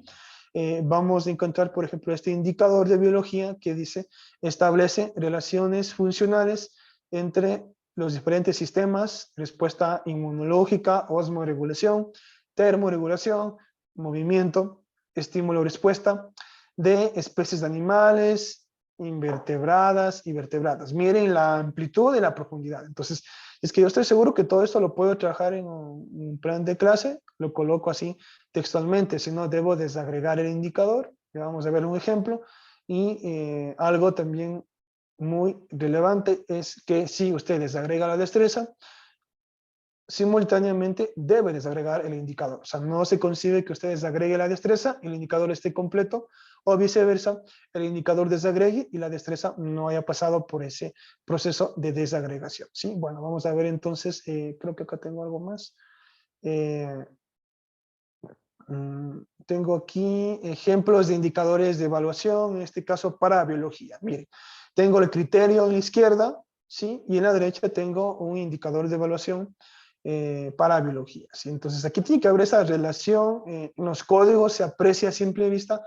vamos a encontrar, por ejemplo, este indicador de biología que dice, establece relaciones funcionales entre los diferentes sistemas, respuesta inmunológica, osmorregulación, termorregulación, movimiento, estímulo-respuesta de especies de animales, invertebradas y vertebradas. Miren la amplitud y la profundidad. Entonces, es que yo estoy seguro que todo esto lo puedo trabajar en un plan de clase, lo coloco así textualmente, si no debo desagregar el indicador. Ya vamos a ver un ejemplo. Y algo también muy relevante es que si usted desagrega la destreza, simultáneamente debe desagregar el indicador. O sea, no se concibe que usted desagregue la destreza y el indicador esté completo, o viceversa, el indicador desagregue y la destreza no haya pasado por ese proceso de desagregación, ¿sí? Bueno, vamos a ver entonces, creo que acá tengo algo más. Tengo aquí ejemplos de indicadores de evaluación, en este caso para biología. Miren, tengo el criterio en la izquierda, ¿sí? Y en la derecha tengo un indicador de evaluación para biología, ¿sí? Entonces aquí tiene que haber esa relación, en los códigos se aprecia a simple vista,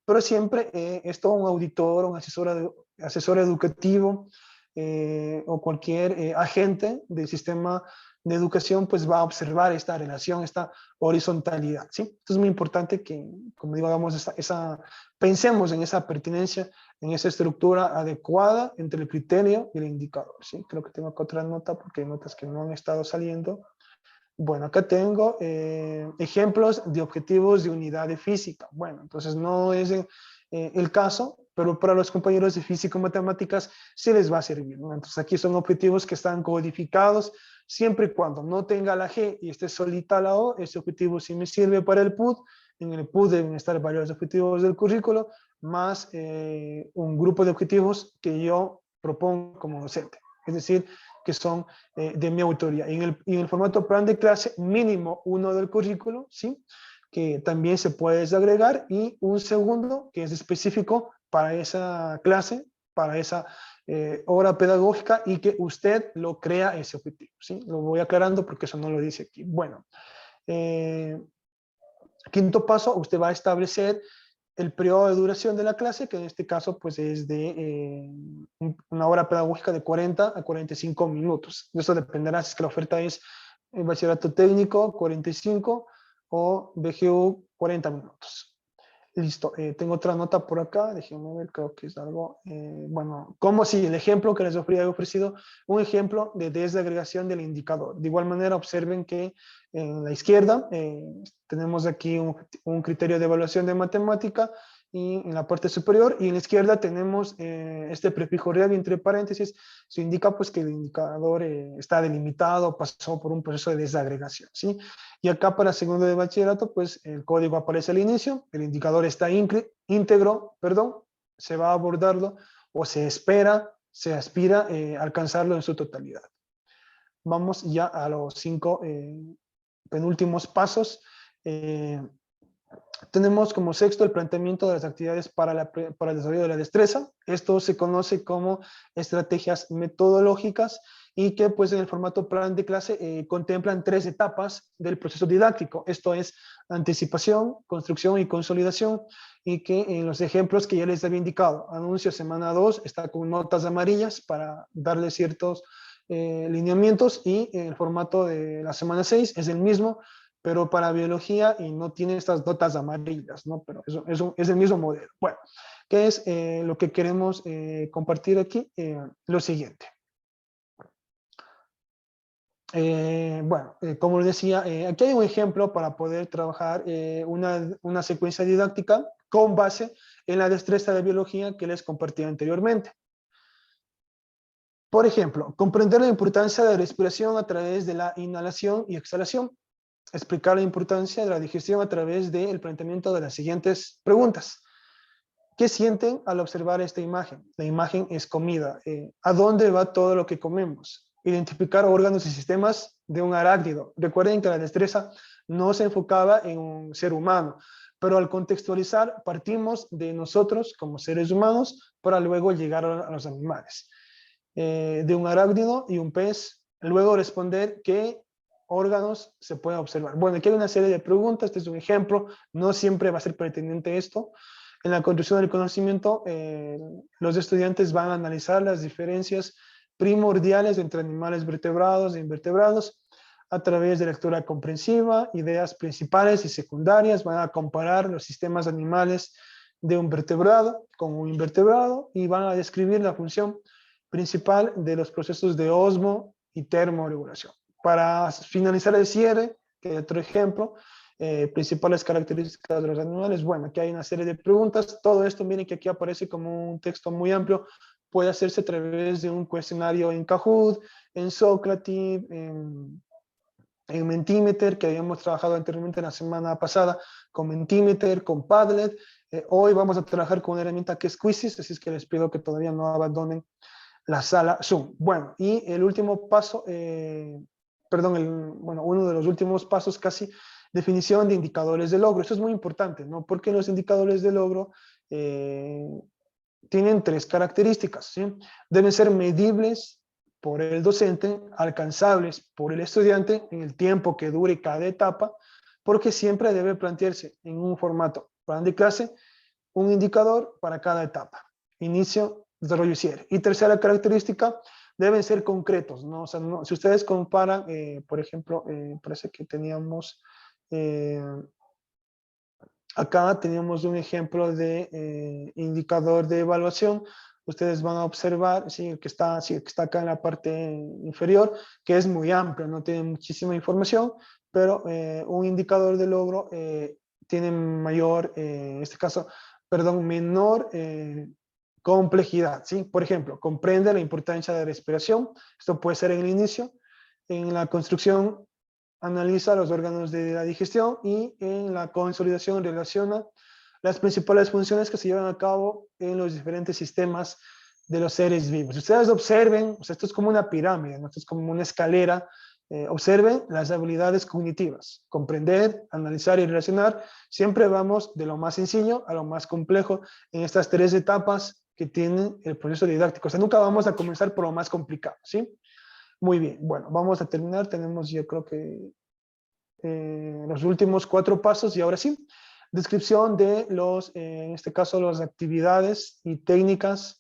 pero siempre esto un auditor, un asesor educativo o cualquier agente del sistema de educación pues va a observar esta relación, esta horizontalidad, ¿sí? Entonces es muy importante que, como digo, hagamos pensemos en esa pertinencia, en esa estructura adecuada entre el criterio y el indicador, ¿sí? Creo que tengo acá otra nota porque hay notas que no han estado saliendo. Bueno, acá tengo ejemplos de objetivos de unidad de física. Bueno, entonces no es el caso, pero para los compañeros de física y matemáticas sí les va a servir, ¿no? Entonces aquí son objetivos que están codificados, siempre y cuando no tenga la G y esté solita la O, ese objetivo sí me sirve para el PUT. En el PUT deben estar varios objetivos del currículo, más un grupo de objetivos que yo propongo como docente. Es decir, que son de mi autoría. En el formato plan de clase, mínimo uno del currículo, ¿sí? Que también se puede desagregar, y un segundo que es específico para esa clase, para esa hora pedagógica, y que usted lo crea ese objetivo, ¿sí? Lo voy aclarando porque eso no lo dice aquí. Bueno, quinto paso, usted va a establecer el periodo de duración de la clase, que en este caso pues es de una hora pedagógica de 40 a 45 minutos. Eso dependerá si es que la oferta es bachillerato técnico, 45, o BGU 40 minutos. Listo, tengo otra nota por acá, déjenme ver, creo que es algo, bueno, como si el ejemplo que les había ofrecido, un ejemplo de desagregación del indicador. De igual manera, observen que en la izquierda tenemos aquí un criterio de evaluación de matemática, y en la parte superior, y en la izquierda tenemos este prefijo real entre paréntesis, se indica pues que el indicador está delimitado, pasó por un proceso de desagregación, ¿sí? Y acá para segundo de bachillerato, pues el código aparece al inicio, el indicador está íntegro, perdón, se va a abordarlo o se espera, se aspira a alcanzarlo en su totalidad. Vamos ya a los 5 penúltimos pasos. Tenemos como sexto el planteamiento de las actividades para el desarrollo de la destreza. Esto se conoce como estrategias metodológicas y que pues en el formato plan de clase contemplan 3 etapas del proceso didáctico. Esto es anticipación, construcción y consolidación, y que en los ejemplos que ya les había indicado, anuncio semana 2 está con notas amarillas para darle ciertos lineamientos, y en el formato de la semana 6 es el mismo, pero para biología y no tiene estas notas amarillas, ¿no? Pero es el mismo modelo. Bueno, ¿qué es lo que queremos compartir aquí? Lo siguiente. Bueno, como les decía, aquí hay un ejemplo para poder trabajar una secuencia didáctica con base en la destreza de biología que les compartí anteriormente. Por ejemplo, comprender la importancia de la respiración a través de la inhalación y exhalación. Explicar la importancia de la digestión a través del planteamiento de las siguientes preguntas. ¿Qué sienten al observar esta imagen? La imagen es comida. ¿A dónde va todo lo que comemos? Identificar órganos y sistemas de un arácnido. Recuerden que la destreza no se enfocaba en un ser humano, pero al contextualizar partimos de nosotros como seres humanos para luego llegar a los animales. De un arácnido y un pez, luego responder qué órganos se pueden observar. Bueno, aquí hay una serie de preguntas, este es un ejemplo, no siempre va a ser pertinente esto. En la construcción del conocimiento, los estudiantes van a analizar las diferencias primordiales entre animales vertebrados e invertebrados a través de lectura comprensiva, ideas principales y secundarias, van a comparar los sistemas animales de un vertebrado con un invertebrado y van a describir la función principal de los procesos de osmo y termorregulación. Para finalizar el cierre, que es otro ejemplo, principales características de los animales, bueno, aquí hay una serie de preguntas, todo esto, miren que aquí aparece como un texto muy amplio, puede hacerse a través de un cuestionario en Kahoot, en Socrative, en Mentimeter, que habíamos trabajado anteriormente la semana pasada con Mentimeter, con Padlet. Hoy vamos a trabajar con una herramienta que es Quizzes, así es que les pido que todavía no abandonen la sala Zoom. Bueno, y el último paso, bueno, uno de los últimos pasos casi, definición de indicadores de logro. Esto es muy importante, ¿no? Porque los indicadores de logro tienen 3 características, ¿sí? Deben ser medibles por el docente, alcanzables por el estudiante en el tiempo que dure cada etapa, porque siempre debe plantearse en un formato plan de clase un indicador para cada etapa. Inicio, desarrollo y cierre. Y tercera característica, deben ser concretos, ¿no? O sea, no, si ustedes comparan, por ejemplo, parece que teníamos, acá teníamos un ejemplo de indicador de evaluación. Ustedes van a observar, sí, el que está acá en la parte inferior, que es muy amplio, no tiene muchísima información, pero un indicador de logro tiene mayor, en este caso, perdón, menor complejidad, ¿sí? Por ejemplo, comprende la importancia de la respiración, esto puede ser en el inicio, en la construcción analiza los órganos de la digestión, y en la consolidación relaciona las principales funciones que se llevan a cabo en los diferentes sistemas de los seres vivos. Si ustedes observen, o sea, esto es como una pirámide, ¿no? Esto es como una escalera. Observen las habilidades cognitivas, comprender, analizar y relacionar. Siempre vamos de lo más sencillo a lo más complejo en estas 3 etapas que tienen el proceso didáctico. O sea, nunca vamos a comenzar por lo más complicado, ¿sí? Muy bien, bueno, vamos a terminar. Tenemos, yo creo que los últimos 4 pasos, y ahora sí, descripción de en este caso, las actividades y técnicas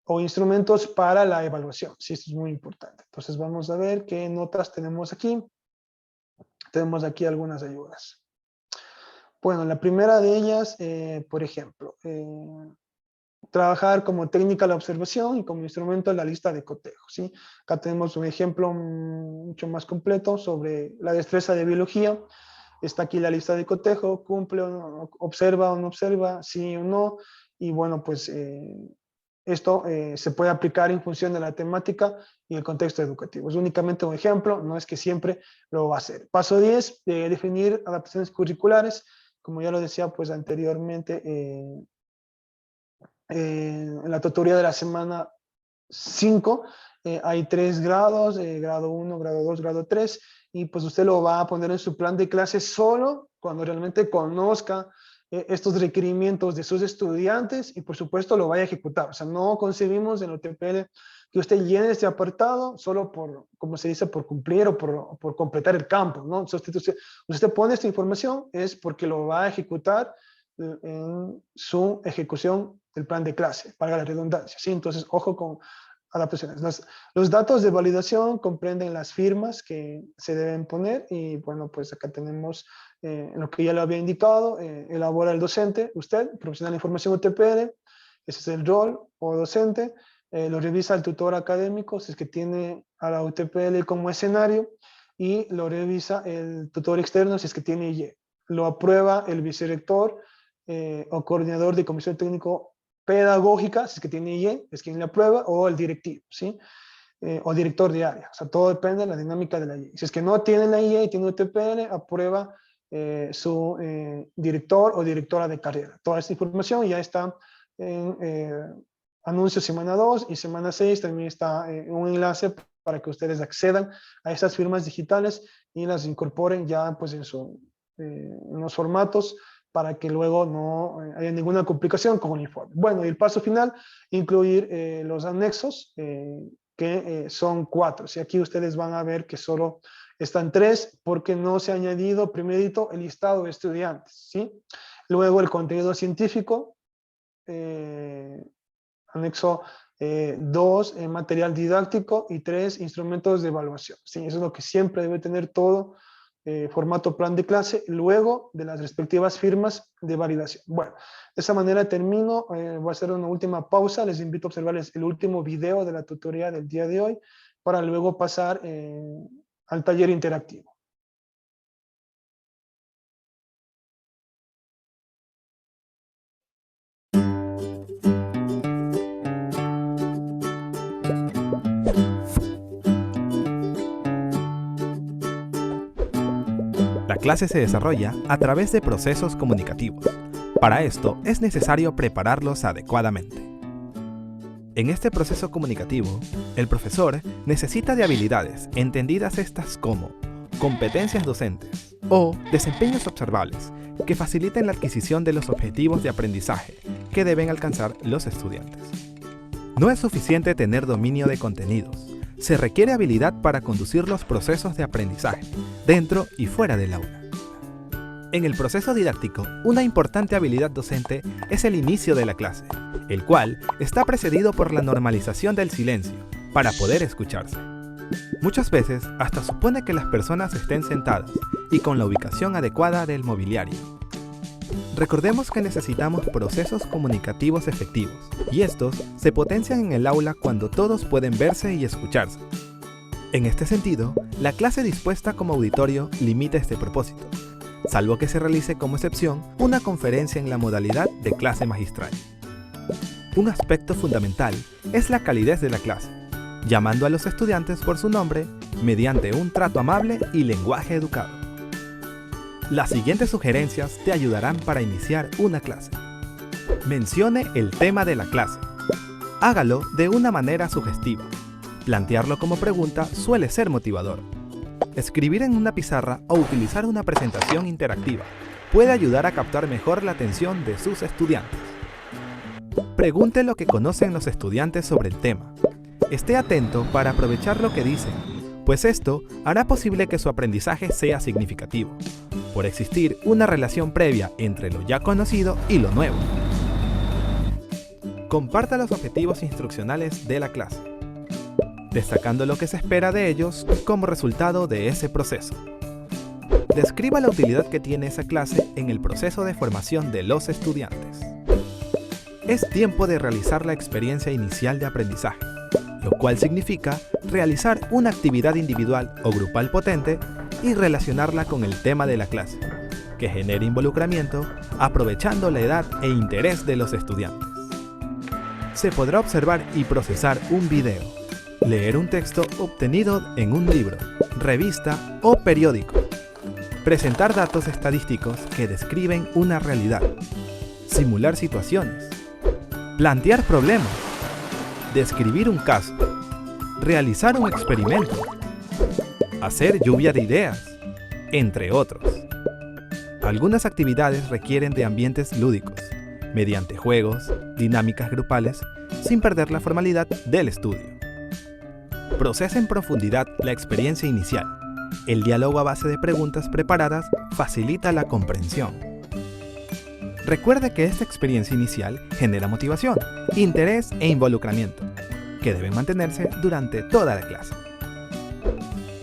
o instrumentos para la evaluación. Sí, esto es muy importante. Entonces vamos a ver qué notas tenemos aquí. Tenemos aquí algunas ayudas. Bueno, la primera de ellas, por ejemplo, trabajar como técnica la observación y como instrumento la lista de cotejo, ¿sí? Acá tenemos un ejemplo mucho más completo sobre la destreza de biología. Está aquí la lista de cotejo, cumple o no, observa o no observa, sí o no, y bueno, pues esto se puede aplicar en función de la temática y el contexto educativo. Es únicamente un ejemplo, no es que siempre lo va a hacer. Paso 10, definir adaptaciones curriculares. Como ya lo decía pues anteriormente, en la tutoría de la semana 5 hay 3 grados, grado 1, grado 2, grado 3, y pues usted lo va a poner en su plan de clase solo cuando realmente conozca estos requerimientos de sus estudiantes y por supuesto lo vaya a ejecutar. O sea, no concebimos en el UTPL que usted llene este apartado solo por, como se dice, por cumplir o por completar el campo, ¿no? Entonces, usted pone esta información es porque lo va a ejecutar en su ejecución del plan de clase, valga la redundancia, ¿sí? Entonces, ojo con adaptaciones. Los datos de validación comprenden las firmas que se deben poner y bueno, pues acá tenemos lo que ya le había indicado, elabora el docente, usted, profesional de información UTPL, ese es el rol o docente, lo revisa el tutor académico, si es que tiene a la UTPL como escenario, y lo revisa el tutor externo si es que tiene IE. Lo aprueba el vicerrector o coordinador de comisión técnico pedagógica, si es que tiene IE, es quien le aprueba, o el directivo, ¿sí? O director de área. O sea, todo depende de la dinámica de la IE. Si es que no tiene la IE y tiene UTPL, aprueba su director o directora de carrera. Toda esta información ya está en anuncio semana 2 y semana 6 también está un enlace para que ustedes accedan a estas firmas digitales y las incorporen ya pues en los formatos para que luego no haya ninguna complicación con el informe. Bueno, y el paso final, incluir los anexos, que son 4. Si aquí ustedes van a ver que solo están 3 porque no se ha añadido primerito el listado de estudiantes, ¿sí? Luego el contenido científico, anexo 2, material didáctico y 3, instrumentos de evaluación. Sí, eso es lo que siempre debe tener todo formato plan de clase, luego de las respectivas firmas de validación. Bueno, de esa manera termino, voy a hacer una última pausa, les invito a observar el último video de la tutoría del día de hoy, para luego pasar al taller interactivo. La clase se desarrolla a través de procesos comunicativos. Para esto es necesario prepararlos adecuadamente. En este proceso comunicativo, el profesor necesita de habilidades, entendidas estas como competencias docentes o desempeños observables, que faciliten la adquisición de los objetivos de aprendizaje que deben alcanzar los estudiantes. No es suficiente tener dominio de contenidos. Se requiere habilidad para conducir los procesos de aprendizaje, dentro y fuera del aula. En el proceso didáctico, una importante habilidad docente es el inicio de la clase, el cual está precedido por la normalización del silencio, para poder escucharse. Muchas veces hasta supone que las personas estén sentadas y con la ubicación adecuada del mobiliario. Recordemos que necesitamos procesos comunicativos efectivos, y estos se potencian en el aula cuando todos pueden verse y escucharse. En este sentido, la clase dispuesta como auditorio limita este propósito, salvo que se realice como excepción una conferencia en la modalidad de clase magistral. Un aspecto fundamental es la calidez de la clase, llamando a los estudiantes por su nombre mediante un trato amable y lenguaje educado. Las siguientes sugerencias te ayudarán para iniciar una clase. Mencione el tema de la clase. Hágalo de una manera sugestiva. Plantearlo como pregunta suele ser motivador. Escribir en una pizarra o utilizar una presentación interactiva puede ayudar a captar mejor la atención de sus estudiantes. Pregunte lo que conocen los estudiantes sobre el tema. Esté atento para aprovechar lo que dicen, pues esto hará posible que su aprendizaje sea significativo, por existir una relación previa entre lo ya conocido y lo nuevo. Comparta los objetivos instruccionales de la clase, destacando lo que se espera de ellos como resultado de ese proceso. describa la utilidad que tiene esa clase en el proceso de formación de los estudiantes. Es tiempo de realizar la experiencia inicial de aprendizaje, lo cual significa realizar una actividad individual o grupal potente y relacionarla con el tema de la clase, que genere involucramiento, aprovechando la edad e interés de los estudiantes. Se podrá observar y procesar un video, leer un texto obtenido en un libro, revista o periódico, presentar datos estadísticos que describen una realidad, simular situaciones, plantear problemas, describir un caso, realizar un experimento, hacer lluvia de ideas, entre otros. Algunas actividades requieren de ambientes lúdicos, mediante juegos, dinámicas grupales, sin perder la formalidad del estudio. Procesa en profundidad la experiencia inicial. El diálogo a base de preguntas preparadas facilita la comprensión. Recuerde que esta experiencia inicial genera motivación, interés e involucramiento, que deben mantenerse durante toda la clase.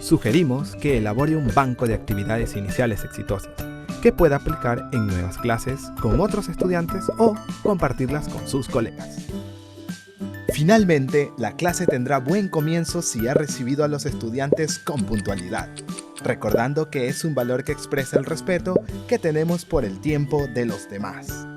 Sugerimos que elabore un banco de actividades iniciales exitosas, que pueda aplicar en nuevas clases con otros estudiantes o compartirlas con sus colegas. Finalmente, la clase tendrá buen comienzo si ha recibido a los estudiantes con puntualidad, recordando que es un valor que expresa el respeto que tenemos por el tiempo de los demás.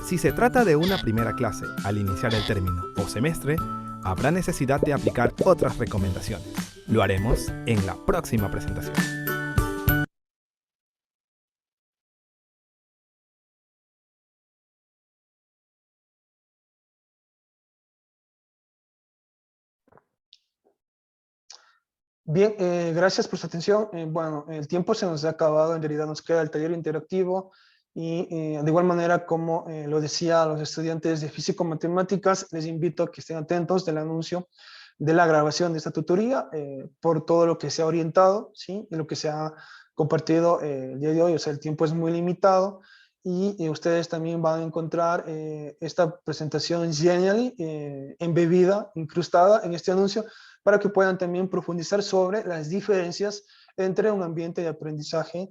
Si se trata de una primera clase al iniciar el término o semestre, habrá necesidad de aplicar otras recomendaciones. Lo haremos en la próxima presentación. Bien, gracias por su atención. Bueno, el tiempo se nos ha acabado, en realidad nos queda el taller interactivo y de igual manera, como lo decía a los estudiantes de físico-matemáticas, les invito a que estén atentos del anuncio de la grabación de esta tutoría por todo lo que se ha orientado, ¿sí? Y lo que se ha compartido el día de hoy. O sea, el tiempo es muy limitado y ustedes también van a encontrar esta presentación Genially embebida, incrustada en este anuncio, para que puedan también profundizar sobre las diferencias entre un ambiente de aprendizaje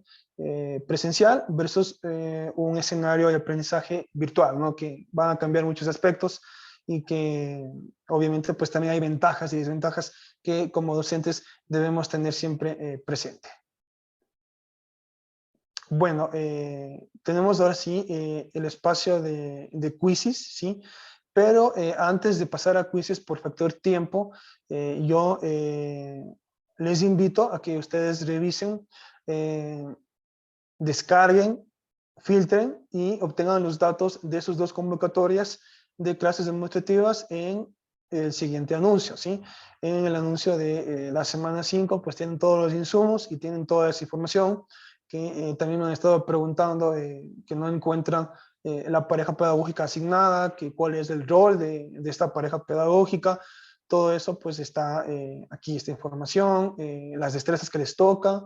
presencial versus un escenario de aprendizaje virtual, ¿no? Que van a cambiar muchos aspectos y que obviamente pues también hay ventajas y desventajas que como docentes debemos tener siempre presente. Bueno, tenemos ahora sí el espacio de quizzes, ¿sí? Pero antes de pasar a quizzes por factor tiempo, yo les invito a que ustedes revisen, descarguen, filtren y obtengan los datos de sus dos convocatorias de clases demostrativas en el siguiente anuncio, ¿sí? En el anuncio de la semana 5, pues tienen todos los insumos y tienen toda esa información que también me han estado preguntando que no encuentran la pareja pedagógica asignada, que cuál es el rol de esta pareja pedagógica. Todo eso pues está aquí, esta información, las destrezas que les toca,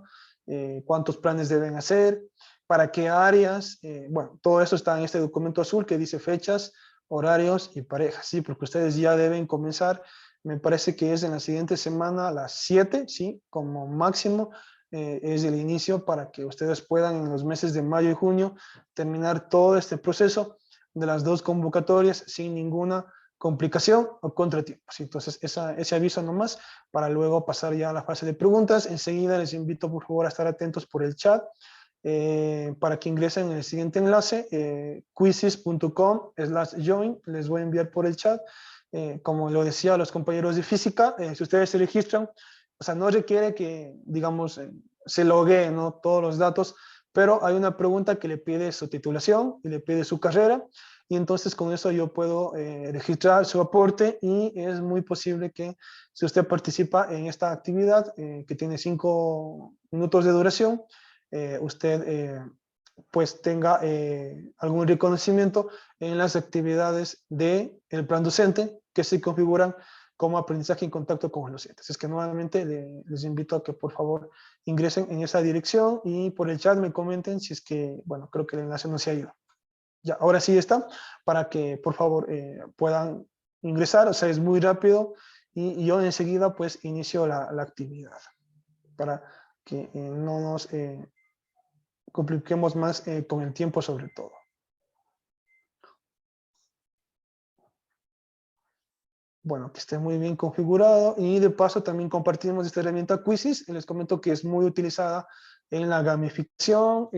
cuántos planes deben hacer, para qué áreas, bueno, todo eso está en este documento azul que dice fechas, horarios y parejas, ¿sí? Porque ustedes ya deben comenzar, me parece que es en la siguiente semana a las 7, ¿sí? Como máximo, es el inicio para que ustedes puedan en los meses de mayo y junio terminar todo este proceso de las dos convocatorias sin ninguna complicación o contratiempos. Entonces, ese aviso nomás para luego pasar ya a la fase de preguntas. Enseguida les invito por favor a estar atentos por el chat para que ingresen en el siguiente enlace, quizzes.com/join. Les voy a enviar por el chat. Como lo decía a los compañeros de física, si ustedes se registran, o sea, no requiere que, digamos, se logueen, ¿no? Todos los datos, pero hay una pregunta que le pide su titulación y le pide su carrera, y entonces con eso yo puedo registrar su aporte y es muy posible que si usted participa en esta actividad que tiene 5 minutos de duración, usted pues tenga algún reconocimiento en las actividades del plan docente que se configuran como aprendizaje en contacto con los docentes. Es que nuevamente les invito a que por favor ingresen en esa dirección y por el chat me comenten si es que, bueno, creo que el enlace no se ha ido. Ya, ahora sí está, para que por favor puedan ingresar, o sea, es muy rápido y yo enseguida pues inicio la actividad para que no nos compliquemos más con el tiempo sobre todo. Bueno, que esté muy bien configurado, y de paso también compartimos esta herramienta Quizzes, y les comento que es muy utilizada en la gamificación,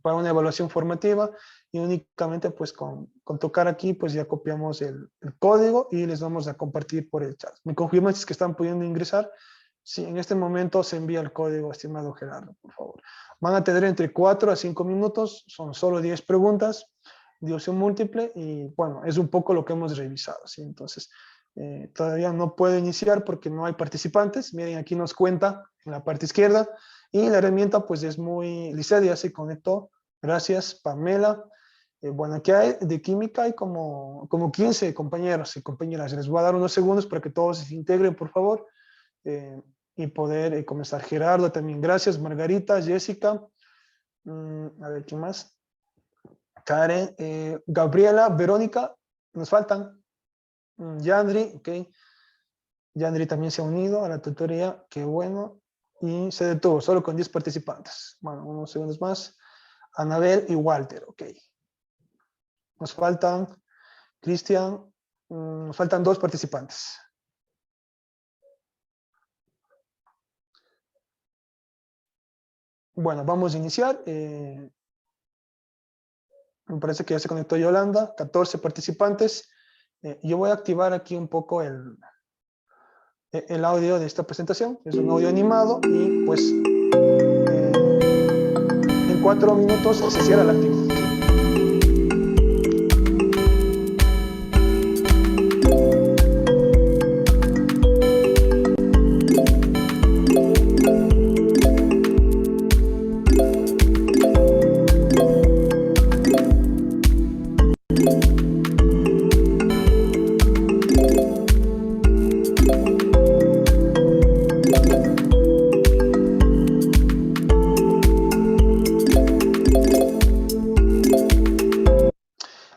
para una evaluación formativa, y únicamente pues con tocar aquí pues ya copiamos el código y les vamos a compartir por el chat. ¿Me confirman si es que están pudiendo ingresar? Sí, en este momento se envía el código, estimado Gerardo, por favor. Van a tener entre 4 a 5 minutos, son solo 10 preguntas de opción múltiple, y bueno, es un poco lo que hemos revisado, ¿sí? Entonces, todavía no puedo iniciar porque no hay participantes. Miren, aquí nos cuenta en la parte izquierda, y la herramienta pues es muy... Licea ya se conectó, gracias Pamela. Bueno, aquí hay de química, hay como 15 compañeros y compañeras. Les voy a dar unos segundos para que todos se integren, por favor, y poder comenzar. Gerardo también, gracias. Margarita, Jessica, a ver, ¿quién más? Karen, Gabriela, Verónica, nos faltan. Yandri, ok. Yandri también se ha unido a la tutoría, qué bueno. Y se detuvo, solo con 10 participantes. Bueno, unos segundos más. Anabel y Walter, ok. Nos faltan, Cristian, nos faltan 2 participantes. Bueno, vamos a iniciar. Me parece que ya se conectó Yolanda, 14 participantes. Yo voy a activar aquí un poco el audio de esta presentación. Es un audio animado, y pues en 4 minutos se cierra la actividad.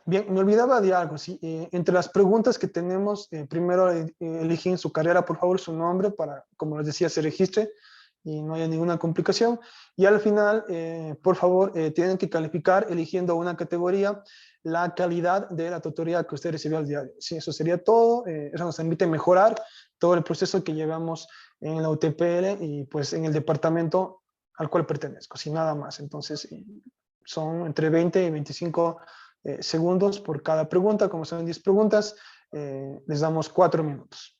Bien, me olvidaba de algo, ¿sí? Entre las preguntas que tenemos, primero eligen su carrera, por favor, su nombre, para, como les decía, se registre y no haya ninguna complicación. Y al final, por favor, tienen que calificar eligiendo una categoría la calidad de la tutoría que usted recibió al diario. Sí, eso sería todo. Eso nos permite mejorar todo el proceso que llevamos en la UTPL y pues en el departamento al cual pertenezco, sin nada más. Entonces, son entre 20 y 25 segundos por cada pregunta. Como son 10 preguntas, les damos 4 minutos.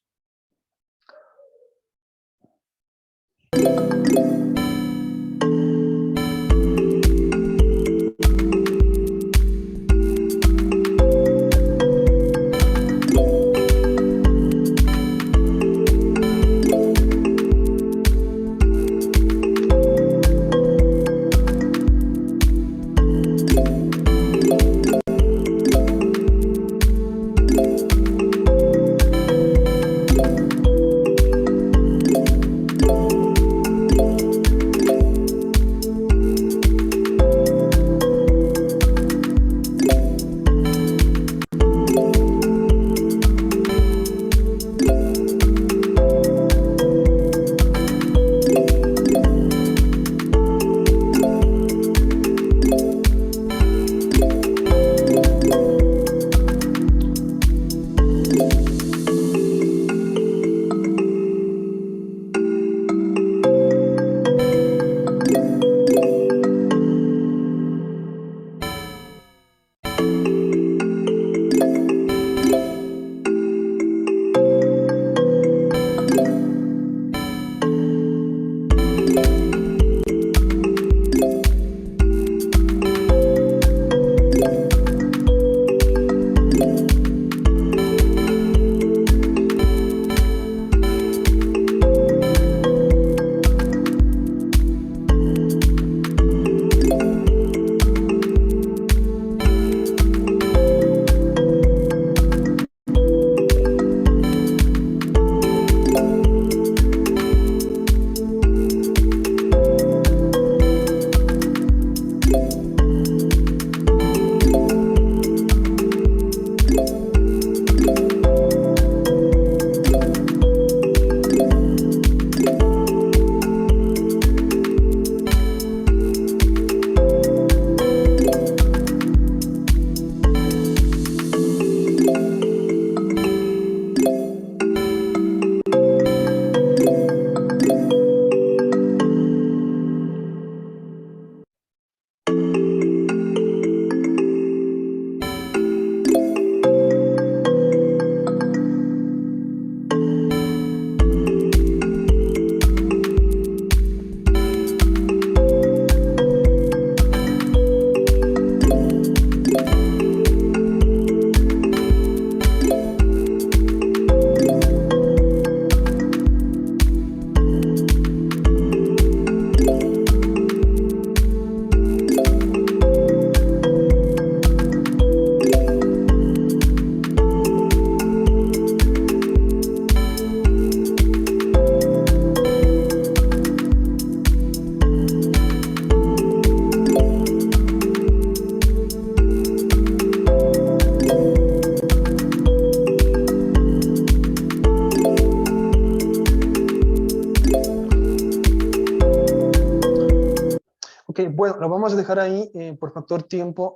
bueno, lo vamos a dejar ahí por factor tiempo.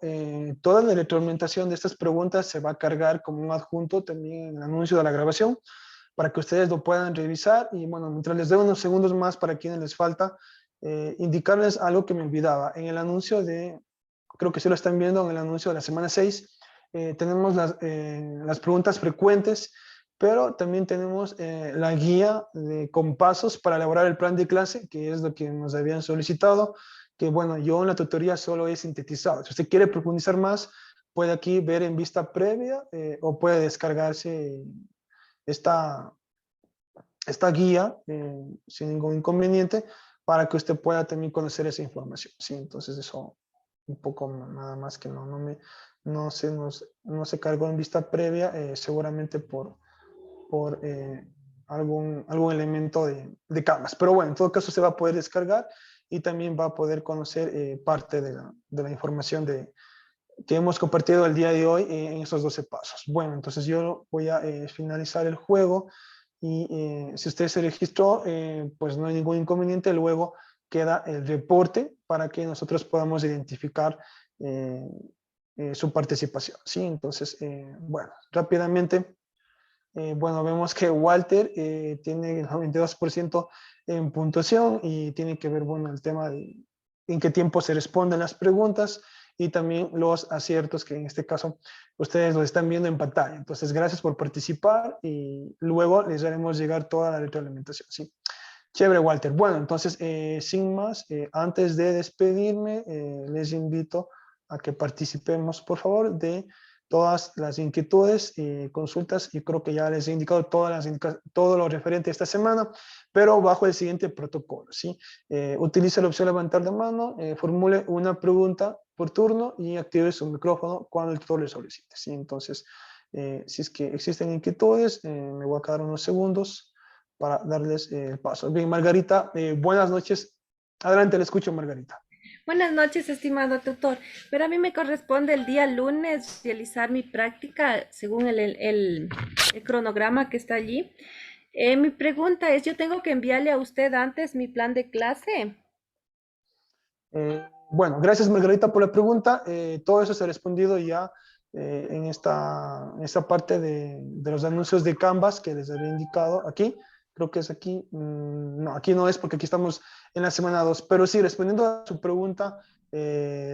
Toda la retroalimentación de estas preguntas se va a cargar como un adjunto también en el anuncio de la grabación para que ustedes lo puedan revisar. Y bueno, mientras les doy unos segundos más para quienes les falta, indicarles algo que me olvidaba. En el anuncio de, creo que sí lo están viendo, en el anuncio de la semana 6, tenemos las preguntas frecuentes, pero también tenemos la guía con pasos para elaborar el plan de clase, que es lo que nos habían solicitado, que bueno, yo en la tutoría solo he sintetizado. Si usted quiere profundizar más, puede aquí ver en vista previa o puede descargarse esta, esta guía sin ningún inconveniente para que usted pueda también conocer esa información. ¿Sí? Entonces eso un poco nada más que no se cargó en vista previa, seguramente por algún elemento de Canvas. Pero bueno, en todo caso se va a poder descargar y también va a poder conocer parte de la información que hemos compartido el día de hoy en esos 12 pasos. Bueno, entonces yo voy a finalizar el juego y si usted se registró, pues no hay ningún inconveniente. Luego queda el reporte para que nosotros podamos identificar su participación. ¿Sí? Entonces, bueno, rápidamente. Bueno, vemos que Walter tiene el 92% en puntuación y tiene que ver, bueno, el tema de en qué tiempo se responden las preguntas y también los aciertos que en este caso ustedes lo están viendo en pantalla. Entonces, gracias por participar y luego les haremos llegar toda la retroalimentación. Sí. Chévere, Walter. Bueno, entonces, sin más, antes de despedirme, les invito a que participemos, por favor, de todas las inquietudes y consultas. Y creo que ya les he indicado todo lo referente a esta semana, pero bajo el siguiente protocolo. ¿Sí? Utilice la opción levantar la mano, formule una pregunta por turno y active su micrófono cuando el tutor le solicite. ¿Sí? Entonces, si es que existen inquietudes, me voy a quedar unos segundos para darles el paso. Bien, Margarita, buenas noches. Adelante, le escucho, Margarita. Buenas noches, estimado tutor. Pero a mí me corresponde el día lunes realizar mi práctica según el cronograma que está allí. Mi pregunta es, ¿yo tengo que enviarle a usted antes mi plan de clase? Bueno, gracias, Margarita, por la pregunta. Todo eso se ha respondido ya en esta parte de los anuncios de Canvas que les había indicado aquí. Creo que es aquí. No, aquí no es porque aquí estamos en la semana 2. Pero sí, respondiendo a su pregunta,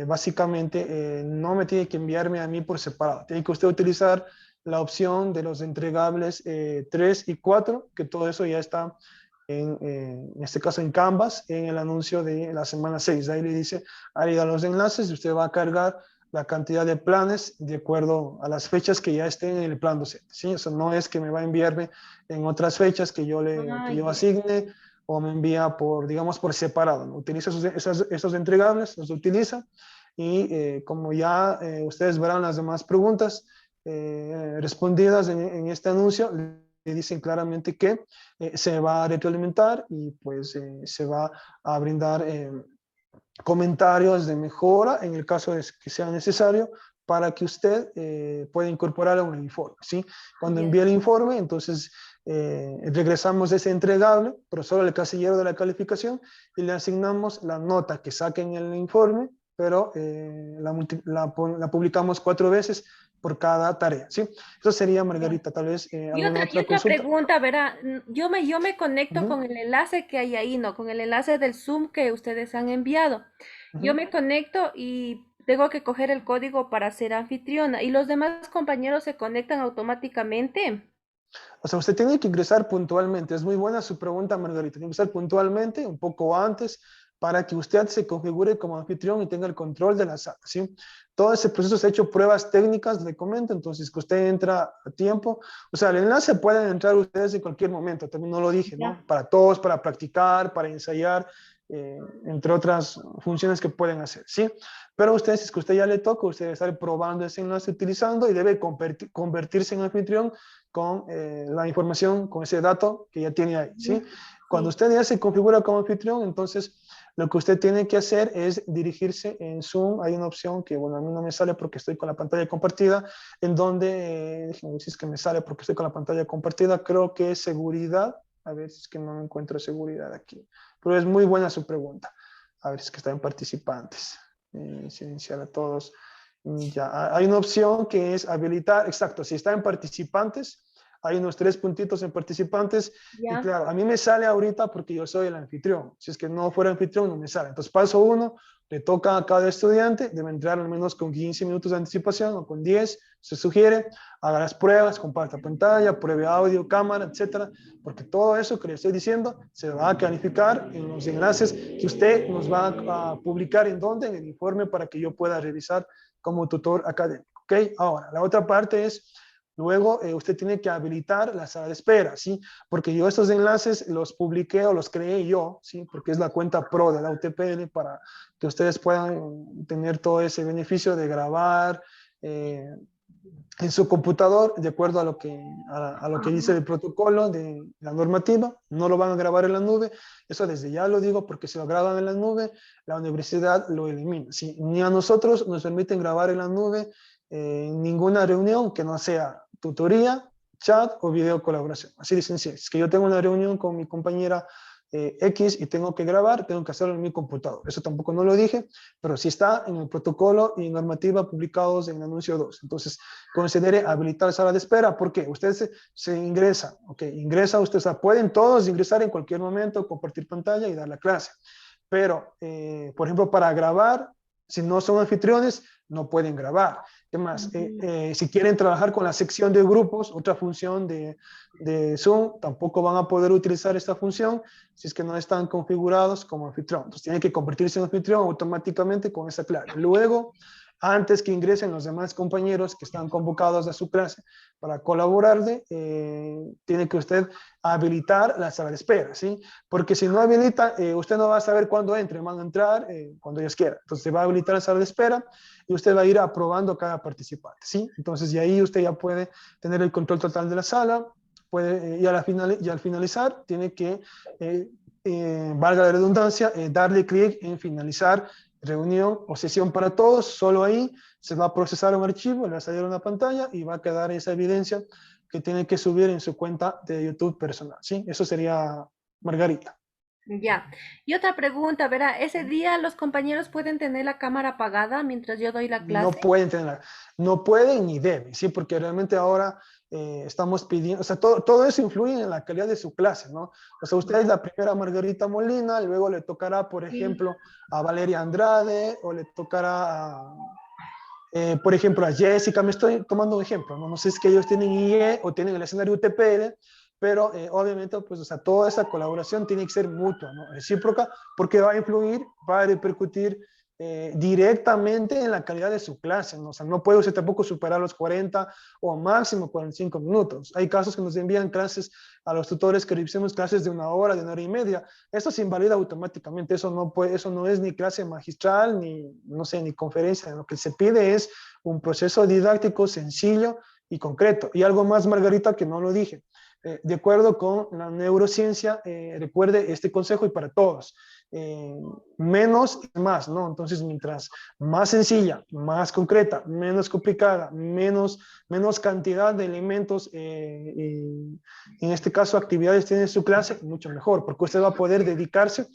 básicamente no me tiene que enviarme a mí por separado. Tiene que usted utilizar la opción de los entregables 3 y 4, que todo eso ya está en este caso en Canvas, en el anuncio de la semana 6. Ahí le dice, ahí a los enlaces y usted va a cargar la cantidad de planes de acuerdo a las fechas que ya estén en el plan docente. ¿Sí? Eso no es que me va a enviarme en otras fechas que yo asigne o me envía por, digamos, por separado. ¿No? Utiliza esos entregables, los utiliza y como ya ustedes verán las demás preguntas respondidas en este anuncio, le dicen claramente que se va a retroalimentar y pues se va a brindar comentarios de mejora en el caso de que sea necesario para que usted pueda incorporar a un informe. ¿Sí? Cuando envíe el informe, entonces regresamos ese entregable, pero solo el casillero de la calificación y le asignamos la nota que saque en el informe, pero la publicamos 4 veces por cada tarea. ¿Sí? Eso sería, Margarita, tal vez alguna otra Y otra consulta. pregunta, verá, yo me conecto con el enlace que hay ahí, ¿no? Con el enlace del Zoom que ustedes han enviado. Yo me conecto y tengo que coger el código para ser anfitriona y los demás compañeros se conectan automáticamente. O sea, usted tiene que ingresar puntualmente. Es muy buena su pregunta, Margarita. Tiene que ingresar puntualmente, un poco antes, para que usted se configure como anfitrión y tenga el control de la sala, ¿sí? Todo ese proceso se ha hecho pruebas técnicas, le comento, entonces que usted entra a tiempo. O sea, el enlace pueden entrar ustedes en cualquier momento, también no lo dije, ¿no? Ya. Para todos, para practicar, para ensayar, entre otras funciones que pueden hacer, ¿sí? Pero usted, si es que usted ya le toca, usted debe estar probando ese enlace utilizando y debe convertirse en anfitrión con la información, con ese dato que ya tiene ahí, ¿sí? Cuando Sí. usted ya se configura como anfitrión, entonces lo que usted tiene que hacer es dirigirse en Zoom. Hay una opción que, bueno, a mí no me sale porque estoy con la pantalla compartida, en donde, déjenme ver si es que me sale porque estoy con la pantalla compartida, creo que es seguridad. A ver si es que no encuentro seguridad aquí. Pero es muy buena su pregunta. A ver, es que están en participantes. Silenciar a todos. Ya, hay una opción que es habilitar, exacto, si está en participantes, hay unos 3 puntitos en participantes, y Ya. claro, a mí me sale ahorita porque yo soy el anfitrión. Si es que no fuera anfitrión, no me sale. Entonces, paso 1, le toca a cada estudiante, debe entrar al menos con 15 minutos de anticipación o con 10, se sugiere, haga las pruebas, comparta pantalla, pruebe audio, cámara, etcétera, porque todo eso que le estoy diciendo se va a calificar en los enlaces que usted nos va a publicar en donde, en el informe, para que yo pueda revisar como tutor académico. ¿Ok? Ahora, la otra parte es, luego usted tiene que habilitar la sala de espera, ¿sí? Porque yo estos enlaces los publiqué o los creé yo, ¿sí? Porque es la cuenta pro de la UTPL para que ustedes puedan tener todo ese beneficio de grabar en su computador, de acuerdo a lo que dice el protocolo de la normativa. No lo van a grabar en la nube, eso desde ya lo digo, porque si lo graban en la nube, la universidad lo elimina, ¿sí? Ni a nosotros nos permiten grabar en la nube ninguna reunión que no sea tutoría, chat o video colaboración. Así de sencillo. Es que yo tengo una reunión con mi compañera X y tengo que grabar, tengo que hacerlo en mi computador. Eso tampoco no lo dije, pero sí está en el protocolo y normativa publicados en el anuncio 2. Entonces, considere habilitar sala de espera. ¿Por qué? Usted se ingresa, ok, ingresa usted, o sea, pueden todos ingresar en cualquier momento, compartir pantalla y dar la clase. Pero, por ejemplo, para grabar, si no son anfitriones, no pueden grabar. ¿Qué más? Si quieren trabajar con la sección de grupos, otra función de Zoom, tampoco van a poder utilizar esta función si es que no están configurados como anfitrión. Entonces tienen que convertirse en anfitrión automáticamente con esa clave. Luego, antes que ingresen los demás compañeros que están convocados a su clase para colaborarle, tiene que usted habilitar la sala de espera, ¿sí? Porque si no habilita, usted no va a saber cuándo entren, van a entrar cuando ellos quieran. Entonces se va a habilitar la sala de espera y usted va a ir aprobando cada participante, ¿sí? Entonces de ahí usted ya puede tener el control total de la sala, puede, y al finalizar tiene que, valga la redundancia, darle clic en finalizar reunión o sesión para todos. Solo ahí se va a procesar un archivo, le va a salir una pantalla y va a quedar esa evidencia que tiene que subir en su cuenta de YouTube personal, ¿sí? Eso sería Margarita. Ya. Y otra pregunta, verá, ese día los compañeros pueden tener la cámara apagada mientras yo doy la No clase. pueden tener, no pueden ni deben, ¿sí? Porque realmente ahora estamos pidiendo, o sea, todo eso influye en la calidad de su clase, ¿no? O sea, usted es la primera Margarita Molina, luego le tocará, por Sí. ejemplo, a Valeria Andrade, o le tocará por ejemplo, a Jessica, me estoy tomando un ejemplo, ¿no? No sé si es que ellos tienen IE o tienen el escenario UTPL, pero obviamente, pues, o sea, toda esa colaboración tiene que ser mutua, ¿no? Recíproca, porque va a influir, va a repercutir directamente en la calidad de su clase, ¿no? O sea, no puede usted tampoco superar los 40 o máximo 45 minutos. Hay casos que nos envían clases a los tutores que revisemos clases de 1 hora, de 1 hora y media. Eso se invalida automáticamente, eso no puede, eso no es ni clase magistral, ni, no sé, ni conferencia. Lo que se pide es un proceso didáctico sencillo y concreto. Y algo más, Margarita, que no lo dije. De acuerdo con la neurociencia, recuerde este consejo y para todos, menos y más, ¿no? Entonces, mientras más sencilla, más concreta, menos complicada, menos cantidad de elementos, en este caso actividades tiene en su clase, mucho mejor, porque usted va a poder dedicarse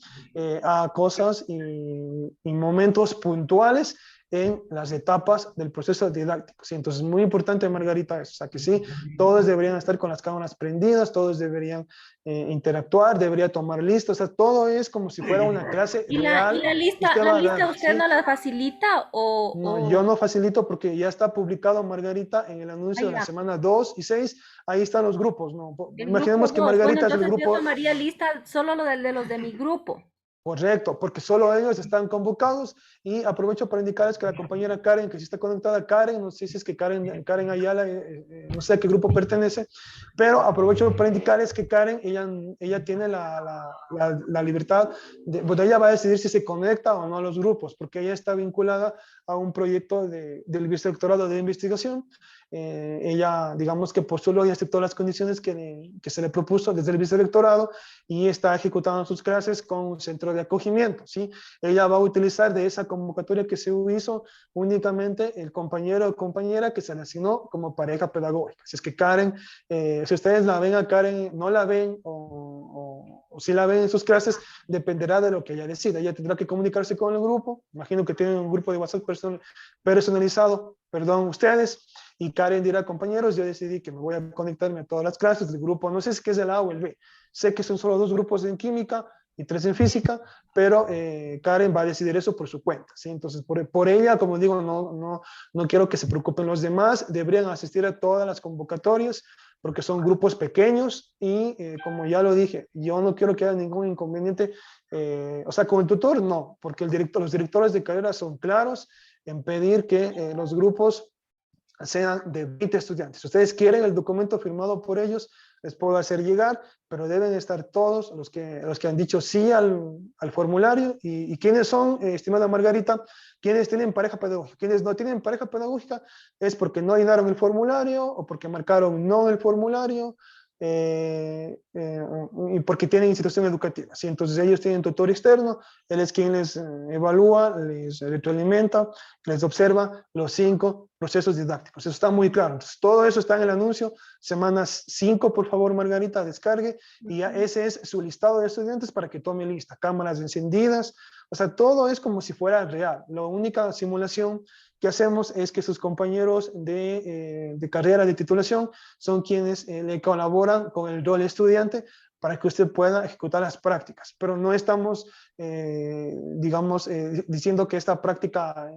a cosas y momentos puntuales en las etapas del proceso didáctico. ¿Sí? Entonces, muy importante, Margarita, eso. O sea, que sí, todos deberían estar con las cámaras prendidas, todos deberían interactuar, debería tomar listas, o sea, todo es como si fuera una clase ¿Y real que usted la va a lista dar, usted ¿sí? no la facilita No, yo no facilito porque ya está publicado, Margarita, en el anuncio de la allá? semana 2 y 6, ahí están los grupos, ¿no? El grupo Imaginemos que 2. Bueno, Margarita es el entonces yo grupo. tomaría lista solo lo de los de mi grupo. Correcto, porque solo ellos están convocados y aprovecho para indicarles que la compañera Karen, que sí está conectada, Karen, no sé si es que Karen Ayala, no sé a qué grupo pertenece, pero aprovecho para indicarles que Karen, ella tiene la libertad, pues ella va a decidir si se conecta o no a los grupos, porque ella está vinculada a un proyecto del vicerrectorado de investigación. Ella, digamos que postuló y aceptó las condiciones que se le propuso desde el vicerrectorado y está ejecutando sus clases con un centro de acogimiento, ¿sí? Ella va a utilizar de esa convocatoria que se hizo únicamente el compañero o compañera que se le asignó como pareja pedagógica. Si es que Karen, si ustedes la ven a Karen, no la ven o o si la ven en sus clases, dependerá de lo que ella decida. Ella tendrá que comunicarse con el grupo, imagino que tienen un grupo de WhatsApp personalizado, perdón, ustedes, y Karen dirá, compañeros, yo decidí que me voy a conectarme a todas las clases del grupo, no sé si es el A o el B, sé que son solo 2 grupos en química y 3 en física, pero Karen va a decidir eso por su cuenta, ¿sí? Entonces, por ella, como digo, no quiero que se preocupen los demás, deberían asistir a todas las convocatorias, porque son grupos pequeños y como ya lo dije, yo no quiero que haya ningún inconveniente, o sea, con el tutor no, porque los directores de carrera son claros en pedir que los grupos sean de 20 estudiantes. Si ustedes quieren el documento firmado por ellos, les puedo hacer llegar, pero deben estar todos los que han dicho sí al formulario. ¿Y quiénes son, estimada Margarita? Quienes tienen pareja pedagógica. Quienes no tienen pareja pedagógica es porque no llenaron el formulario o porque marcaron no en el formulario, y porque tienen institución educativa, ¿sí? Entonces ellos tienen tutor externo, él es quien les evalúa, les retroalimenta, les observa los 5 procesos didácticos. Eso está muy claro. Entonces todo eso está en el anuncio, semanas 5, por favor, Margarita, descargue, y ya ese es su listado de estudiantes para que tome lista, cámaras encendidas, o sea, todo es como si fuera real. La única simulación que hacemos es que sus compañeros de carrera de titulación son quienes le colaboran con el rol estudiante para que usted pueda ejecutar las prácticas, pero no estamos, digamos, diciendo que esta práctica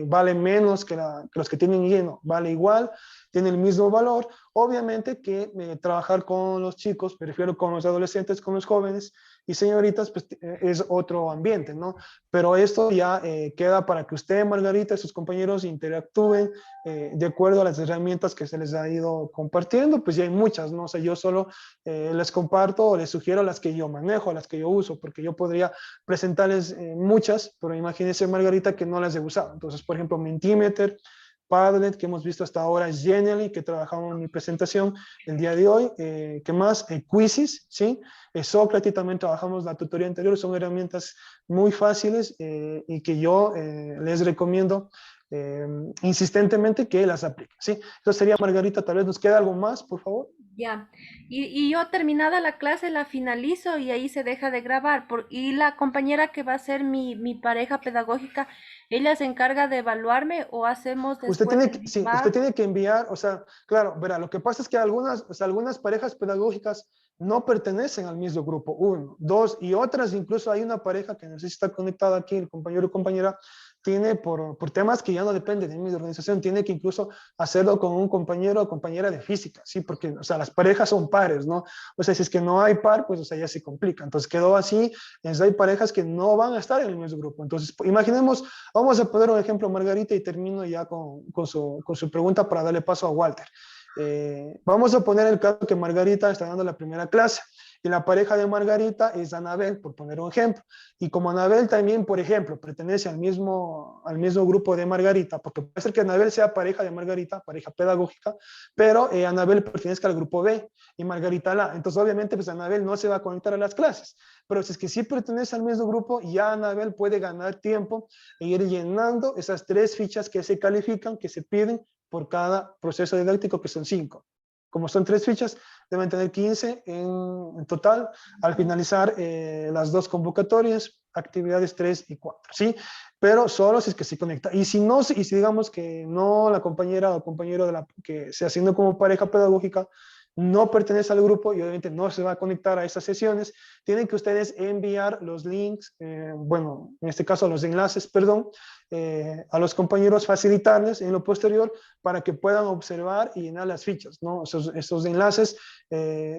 vale menos que los que tienen lleno, vale igual, tiene el mismo valor. Obviamente que trabajar con los chicos, prefiero con los adolescentes, con los jóvenes y señoritas, pues es otro ambiente, ¿no? Pero esto ya queda para que usted, Margarita, y sus compañeros interactúen de acuerdo a las herramientas que se les ha ido compartiendo, pues ya hay muchas, ¿no? O sea, yo solo les comparto o les sugiero las que yo manejo, las que yo uso, porque yo podría presentarles muchas, pero imagínense, Margarita, que no las he usado. Entonces, por ejemplo, Mentimeter, Padlet, que hemos visto hasta ahora, Genially, que trabajamos en mi presentación el día de hoy, ¿qué más? Quizzes, ¿sí? Socrates, también trabajamos la tutoría anterior, son herramientas muy fáciles y que yo les recomiendo insistentemente que las apliquen, ¿sí? Eso sería, Margarita, tal vez nos queda algo más, por favor. Ya. Y yo terminada la clase la finalizo y ahí se deja de grabar. Y la compañera que va a ser mi pareja pedagógica, ella se encarga de evaluarme o hacemos Usted después tiene el que, sí, usted feedback. tiene que enviar, o sea, claro, verá, lo que pasa es que algunas, o sea, algunas parejas pedagógicas no pertenecen al mismo grupo, 1, 2, y otras, incluso hay una pareja que no sé si está conectada aquí, el compañero o compañera, tiene por temas que ya no dependen de mi organización, tiene que incluso hacerlo con un compañero o compañera de física, ¿sí? Porque, o sea, las parejas son pares, ¿no? O sea, si es que no hay par, pues, o sea, ya se complica. Entonces quedó así, entonces hay parejas que no van a estar en el mismo grupo. Entonces, imaginemos, vamos a poner un ejemplo, Margarita, y termino ya con su pregunta para darle paso a Walter. Vamos a poner el caso que Margarita está dando la primera clase y la pareja de Margarita es Anabel, por poner un ejemplo. Y como Anabel también, por ejemplo, pertenece al mismo grupo de Margarita, porque puede ser que Anabel sea pareja de Margarita, pareja pedagógica, pero Anabel pertenezca al grupo B y Margarita a la. Entonces, obviamente, pues Anabel no se va a conectar a las clases. Pero si es que sí pertenece al mismo grupo, ya Anabel puede ganar tiempo e ir llenando esas 3 fichas que se califican, que se piden por cada proceso didáctico, que son 5. Como son 3 fichas, deben tener 15 en total al finalizar las 2 convocatorias, actividades 3 y 4, ¿sí? Pero solo si es que se conecta. Y si no, y si digamos que no, la compañera o compañero que se asignó como pareja pedagógica no pertenece al grupo y obviamente no se va a conectar a esas sesiones, tienen que ustedes enviar los links, bueno, en este caso los enlaces, perdón, a los compañeros, facilitarles en lo posterior para que puedan observar y llenar las fichas, ¿no? Esos enlaces,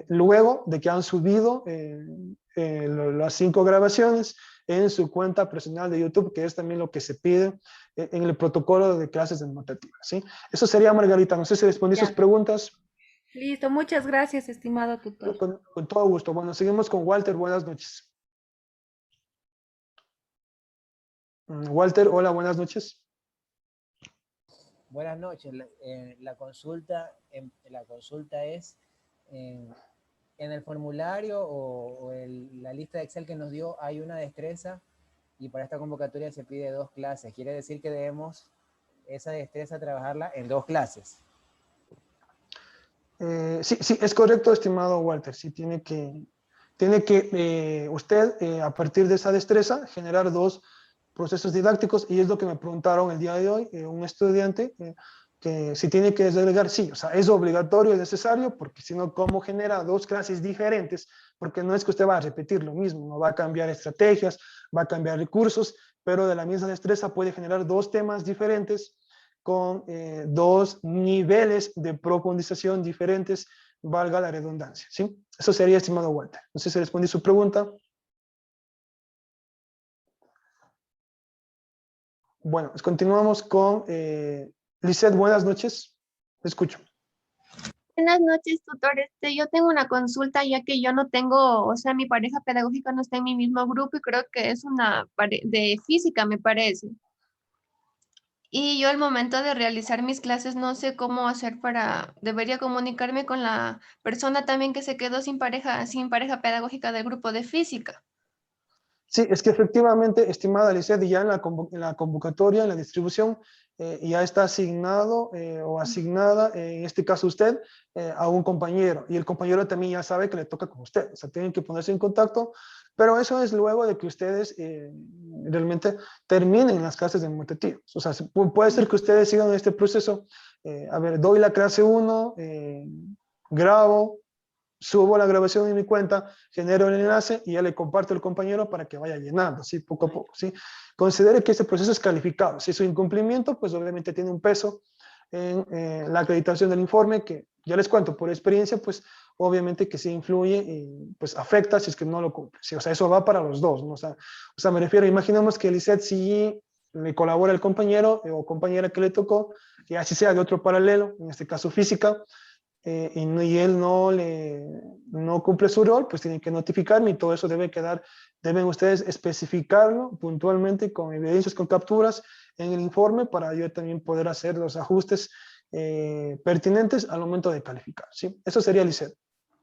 luego de que han subido las 5 grabaciones en su cuenta personal de YouTube, que es también lo que se pide en el protocolo de clases demostrativas, ¿sí? Eso sería, Margarita, no sé si respondí sus Ya. preguntas. Listo, muchas gracias, estimado tutor. Con todo gusto. Bueno, seguimos con Walter. Buenas noches. Walter, hola, buenas noches. Buenas noches. La consulta es en el formulario o la lista de Excel que nos dio hay una destreza y para esta convocatoria se pide 2 clases. Quiere decir que debemos esa destreza trabajarla en 2 clases. Sí, es correcto, estimado Walter. Sí, tiene que usted, a partir de esa destreza, generar dos procesos didácticos, y es lo que me preguntaron el día de hoy, un estudiante, que si tiene que desagregar, sí, o sea, es obligatorio, es necesario, porque si no, ¿cómo genera dos clases diferentes? Porque no es que usted va a repetir lo mismo, no va a cambiar estrategias, va a cambiar recursos, pero de la misma destreza puede generar dos temas diferentes con dos niveles de profundización diferentes, valga la redundancia, ¿sí? Eso sería, estimado Walter. No sé si respondí su pregunta. Bueno, pues continuamos con Lisette, buenas noches. Te escucho. Buenas noches, tutor. Yo tengo una consulta ya que yo no tengo, o sea, mi pareja pedagógica no está en mi mismo grupo y creo que es de física, me parece. Y yo al momento de realizar mis clases no sé cómo hacer debería comunicarme con la persona también que se quedó sin pareja pedagógica del grupo de física. Sí, es que efectivamente, estimada Lisette, ya en la convocatoria, en la distribución, ya está asignado o asignada, en este caso usted, a un compañero. Y el compañero también ya sabe que le toca con usted. O sea, tienen que ponerse en contacto. Pero eso es luego de que ustedes realmente terminen las clases de montativos. O sea, puede ser que ustedes sigan este proceso. A ver, doy la clase 1, grabo, subo la grabación en mi cuenta, genero el enlace y ya le comparto al compañero para que vaya llenando, ¿sí? Poco a poco, ¿sí? Considere que este proceso es calificado. Si es un incumplimiento, pues obviamente tiene un peso en la acreditación del informe, que ya les cuento por experiencia, pues obviamente que sí influye y pues afecta si es que no lo cumple, ¿sí? O sea, eso va para los dos, ¿no? O sea, me refiero, imaginemos que el ISET sí le colabora al compañero o compañera que le tocó, y así sea de otro paralelo, en este caso física, y él no cumple su rol, pues tienen que notificarme y todo eso deben ustedes especificarlo puntualmente con evidencias, con capturas en el informe para yo también poder hacer los ajustes pertinentes al momento de calificar, ¿sí? Eso sería el ICET.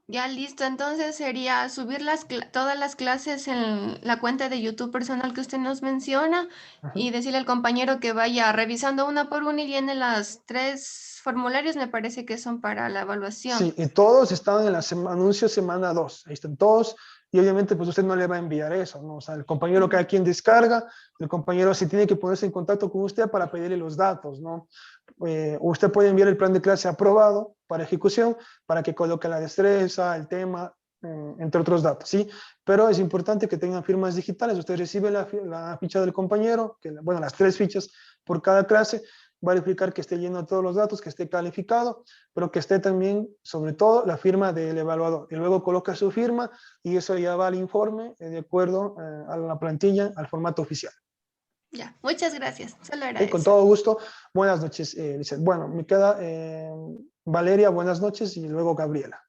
Ya listo, entonces sería subir todas las clases en la cuenta de YouTube personal que usted nos menciona y decirle al compañero que vaya revisando una por una y llene las 3 formularios, me parece que son para la evaluación. Sí, y todos están en el anuncio semana 2, ahí están todos, y obviamente pues usted no le va a enviar eso, ¿no? O sea, el compañero cada quien descarga, el compañero sí tiene que ponerse en contacto con usted para pedirle los datos, ¿no? Usted puede enviar el plan de clase aprobado para ejecución, para que coloque la destreza, el tema, entre otros datos, ¿sí? Pero es importante que tengan firmas digitales. Usted recibe la ficha del compañero, bueno, las 3 fichas por cada clase, verificar que esté lleno de todos los datos, que esté calificado, pero que esté también, sobre todo, la firma del evaluador. Y luego coloca su firma y eso ya va al informe de acuerdo a la plantilla, al formato oficial. Ya, muchas gracias. Solo era Sí, con eso. todo gusto. Buenas noches, Lizeth. Bueno, me queda Valeria, buenas noches, y luego Gabriela.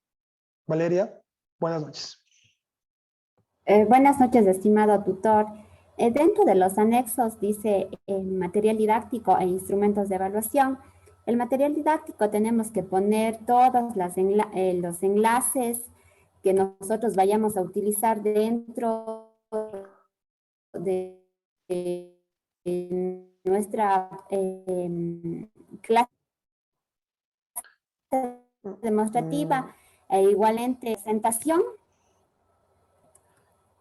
Valeria, buenas noches. Buenas noches, estimado tutor. Dentro de los anexos dice material didáctico e instrumentos de evaluación. El material didáctico tenemos que poner todos los enlaces que nosotros vayamos a utilizar dentro de nuestra clase demostrativa e igualmente presentación.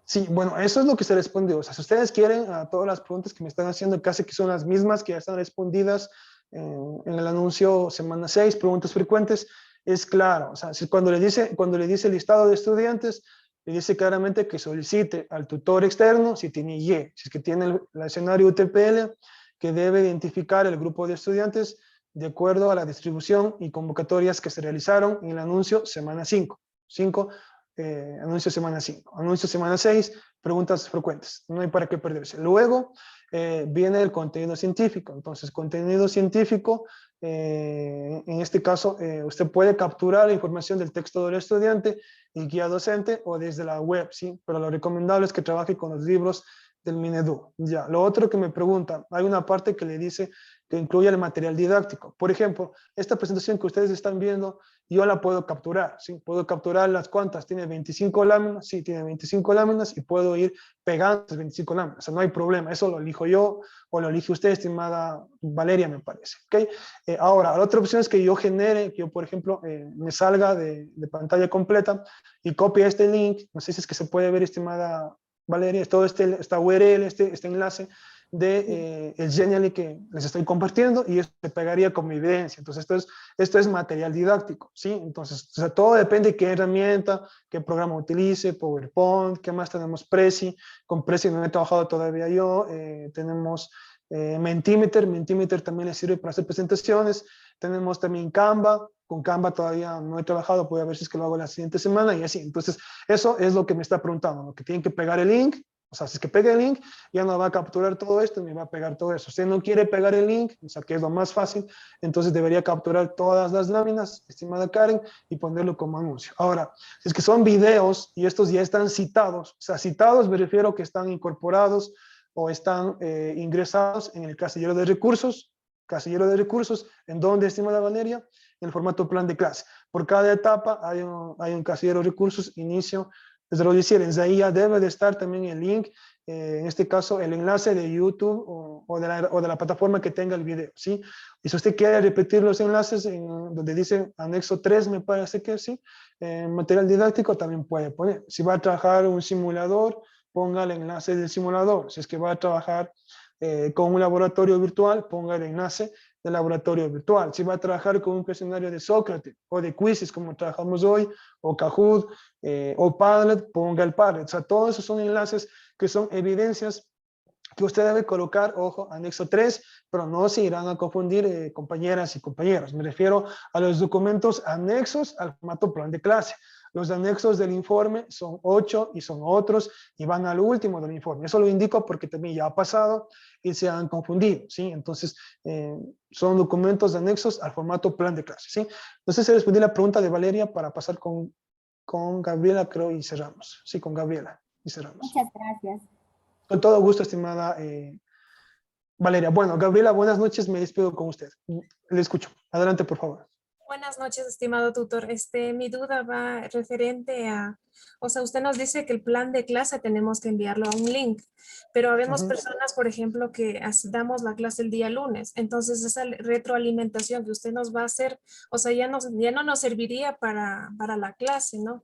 Sí, bueno, eso es lo que se respondió. O sea, si ustedes quieren, a todas las preguntas que me están haciendo, casi que son las mismas que ya están respondidas en el anuncio semana 6, preguntas frecuentes, es claro. O sea, cuando le dice el listado de estudiantes, le dice claramente que solicite al tutor externo si tiene Y, si es que tiene el escenario UTPL, que debe identificar el grupo de estudiantes de acuerdo a la distribución y convocatorias que se realizaron en el anuncio semana 5. Anuncio semana 5. Anuncio semana 6, preguntas frecuentes. No hay para qué perderse. Luego viene el contenido científico. Entonces, contenido científico, en este caso, usted puede capturar la información del texto del estudiante y guía docente o desde la web, ¿sí? Pero lo recomendable es que trabaje con los libros del Minedu. Ya, lo otro que me pregunta, hay una parte que le dice que incluya el material didáctico. Por ejemplo, esta presentación que ustedes están viendo, yo la puedo capturar, ¿sí? Puedo capturar las cuantas, tiene 25 láminas, sí, tiene 25 láminas y puedo ir pegando esas 25 láminas, o sea, no hay problema, eso lo elijo yo o lo elige usted, estimada Valeria, me parece, ¿ok? Ahora, la otra opción es que yo genere, que yo, por ejemplo, me salga de pantalla completa y copie este link, no sé si es que se puede ver, estimada Valeria, todo esta URL, este enlace, de el Genially que les estoy compartiendo y esto se pegaría con mi evidencia. Entonces esto es material didáctico, ¿sí? Entonces, o sea, todo depende de qué herramienta, qué programa utilice, PowerPoint, qué más tenemos Prezi. Con Prezi no he trabajado todavía yo, tenemos Mentimeter. Mentimeter también le sirve para hacer presentaciones. Tenemos también Canva. Con Canva todavía no he trabajado, voy a ver si es que lo hago la siguiente semana y así. Entonces, eso es lo que me está preguntando, ¿no? Que tienen que pegar el link. O sea, si es que pega el link, ya no va a capturar todo esto, ni va a pegar todo eso. Si usted no quiere pegar el link, o sea, que es lo más fácil, entonces debería capturar todas las láminas, estimada Karen, y ponerlo como anuncio. Ahora, si es que son videos y estos ya están citados, o sea, citados me refiero que están incorporados o están ingresados en el casillero de recursos, ¿en dónde, estimada Valeria? En el formato plan de clase. Por cada etapa hay un casillero de recursos, inicio, desde los 10, desde ahí ya debe de estar también el link, en este caso el enlace de YouTube o de la plataforma que tenga el video, ¿sí? Y si usted quiere repetir los enlaces donde dice anexo 3, me parece que sí, material didáctico también puede poner. Si va a trabajar un simulador, ponga el enlace del simulador. Si es que va a trabajar con un laboratorio virtual, ponga el enlace del laboratorio virtual. Si va a trabajar con un cuestionario de Sócrates o de quizzes como trabajamos hoy, o Kahoot, o Padlet, ponga el Padlet. O sea, todos esos son enlaces que son evidencias que usted debe colocar, ojo, anexo 3, pero no se irán a confundir compañeras y compañeros. Me refiero a los documentos anexos al formato plan de clase. Los anexos del informe son 8 y son otros y van al último del informe. Eso lo indico porque también ya ha pasado y se han confundido, ¿sí? Entonces, son documentos anexos al formato plan de clase, ¿sí? Entonces, se respondí la pregunta de Valeria para pasar con Gabriela, creo, y cerramos. Sí, con Gabriela, y cerramos. Muchas gracias. Con todo gusto, estimada Valeria. Bueno, Gabriela, buenas noches, me despido con usted. Le escucho. Adelante, por favor. Buenas noches, estimado tutor. Mi duda va referente a, o sea, usted nos dice que el plan de clase tenemos que enviarlo a un link, pero habemos personas, por ejemplo, que damos la clase el día lunes. Entonces, esa retroalimentación que usted nos va a hacer, o sea, ya no nos serviría para la clase, ¿no?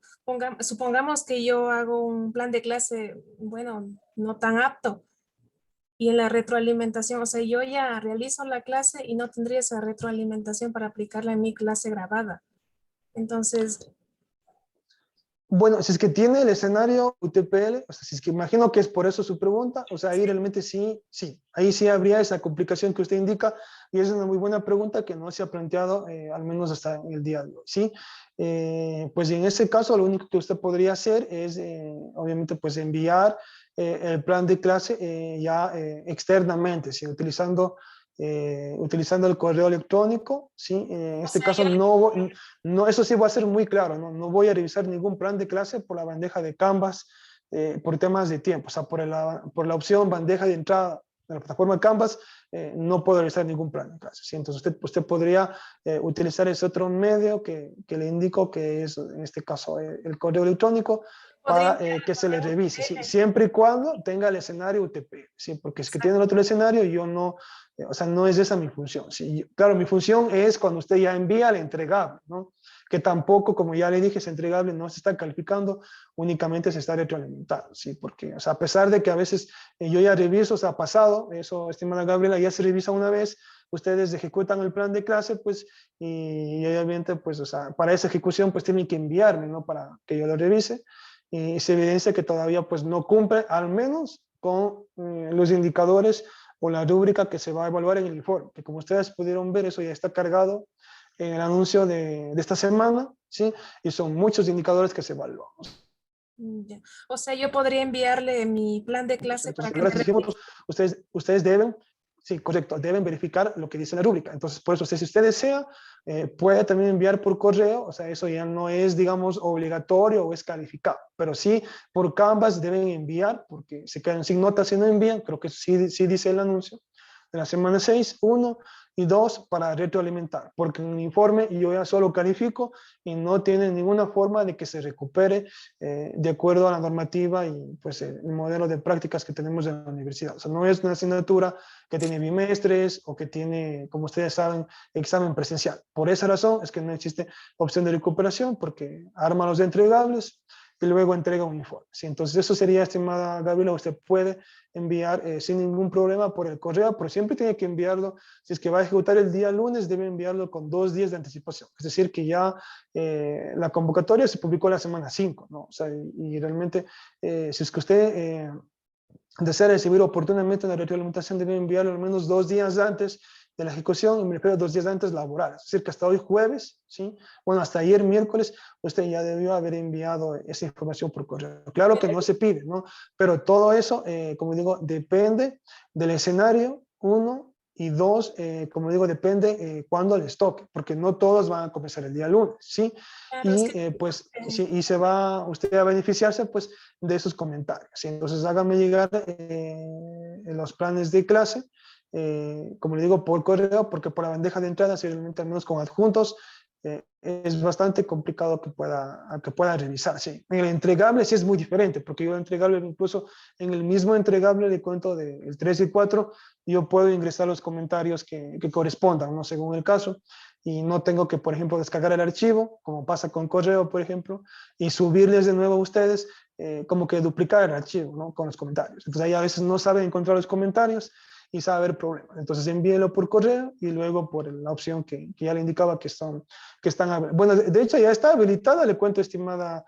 Supongamos que yo hago un plan de clase, bueno, no tan apto. Y en la retroalimentación, o sea, yo ya realizo la clase y no tendría esa retroalimentación para aplicarla en mi clase grabada. Entonces... Bueno, si es que tiene el escenario UTPL, o sea, si es que imagino que es por eso su pregunta, o sea, ahí realmente sí, ahí sí habría esa complicación que usted indica y es una muy buena pregunta que no se ha planteado, al menos hasta el día de hoy, ¿sí? Pues en ese caso lo único que usted podría hacer es, obviamente, pues enviar el plan de clase ya externamente, ¿sí? Utilizando el correo electrónico, ¿sí? En este caso no, eso sí va a ser muy claro, no voy a revisar ningún plan de clase por la bandeja de Canvas, por temas de tiempo, o sea, por la opción bandeja de entrada de la plataforma Canvas, no puedo realizar ningún plan de clase, ¿sí? Entonces usted podría utilizar ese otro medio que le indico, que es en este caso el correo electrónico, para que se le revise, ¿sí? Siempre y cuando tenga el escenario UTP, ¿sí? Porque es que tiene el otro escenario, yo no, o sea, no es esa mi función, ¿sí? Claro, mi función es cuando usted ya envía el entregable, ¿no? Que tampoco, como ya le dije, ese entregable no se está calificando, únicamente se está retroalimentando, ¿sí? Porque, o sea, a pesar de que a veces yo ya reviso, o sea, ha pasado, eso, estimada Gabriela, ya se revisa una vez, ustedes ejecutan el plan de clase, pues, y obviamente, pues, o sea, para esa ejecución, pues, tienen que enviarme, ¿no? Para que yo lo revise, y se evidencia que todavía, pues, no cumple, al menos con los indicadores o la rúbrica que se va a evaluar en el informe, que como ustedes pudieron ver, eso ya está cargado en el anuncio de esta semana, ¿sí? Y son muchos indicadores que se evalúan. O sea, yo podría enviarle mi plan de clase. Entonces, para que dijimos, ustedes deben, sí, correcto, deben verificar lo que dice la rúbrica. Entonces, por eso, si usted desea, puede también enviar por correo, o sea, eso ya no es, digamos, obligatorio o es calificado, pero sí, por Canvas deben enviar, porque se quedan sin notas si no envían, creo que sí dice el anuncio, de la semana 6, 1 y 2 para retroalimentar, porque en el informe yo ya solo califico y no tiene ninguna forma de que se recupere de acuerdo a la normativa y pues el modelo de prácticas que tenemos en la universidad. O sea, no es una asignatura que tiene bimestres o que tiene, como ustedes saben, examen presencial. Por esa razón es que no existe opción de recuperación, porque arma los entregables y luego entrega un informe. ¿Sí? Entonces eso sería, estimada Gabriela, usted puede enviar sin ningún problema por el correo, pero siempre tiene que enviarlo, si es que va a ejecutar el día lunes, debe enviarlo con 2 días de anticipación. Es decir, que ya la convocatoria se publicó la semana 5, ¿no? O sea, y realmente, si es que usted desea recibir oportunamente la retroalimentación, debe enviarlo al menos 2 días antes de la ejecución, y me refiero a 2 días antes laborales. Es decir, que hasta hoy jueves, ¿sí? Bueno, hasta ayer miércoles, usted ya debió haber enviado esa información por correo. Claro que no se pide, ¿no? Pero todo eso, como digo, depende del escenario, 1, y 2, como digo, depende cuándo les toque, porque no todos van a comenzar el día lunes, ¿sí? Claro, es Y que, pues, sí, y se va usted a beneficiarse pues de esos comentarios, ¿sí? Entonces hágame llegar los planes de clase, como le digo, por correo, porque por la bandeja de entrada, si realmente al menos con adjuntos, es bastante complicado que pueda revisar. Sí. En el entregable sí es muy diferente, porque yo el entregable, incluso en el mismo entregable de cuento del 3 y 4, yo puedo ingresar los comentarios que correspondan, ¿no? Según el caso, y no tengo que, por ejemplo, descargar el archivo, como pasa con correo, por ejemplo, y subirles de nuevo a ustedes, como que duplicar el archivo, ¿no? Con los comentarios. Entonces ahí a veces no saben encontrar los comentarios y sabe haber problemas. Entonces envíelo por correo y luego por la opción que ya le indicaba que están. Bueno, de hecho ya está habilitada, le cuento, estimada.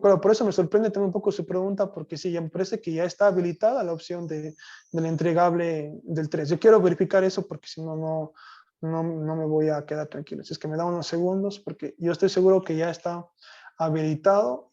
Bueno, por eso me sorprende también un poco su pregunta, porque sí, ya me parece que ya está habilitada la opción del entregable del 3. Yo quiero verificar eso porque si no, no me voy a quedar tranquilo. Si es que me da unos segundos, porque yo estoy seguro que ya está habilitado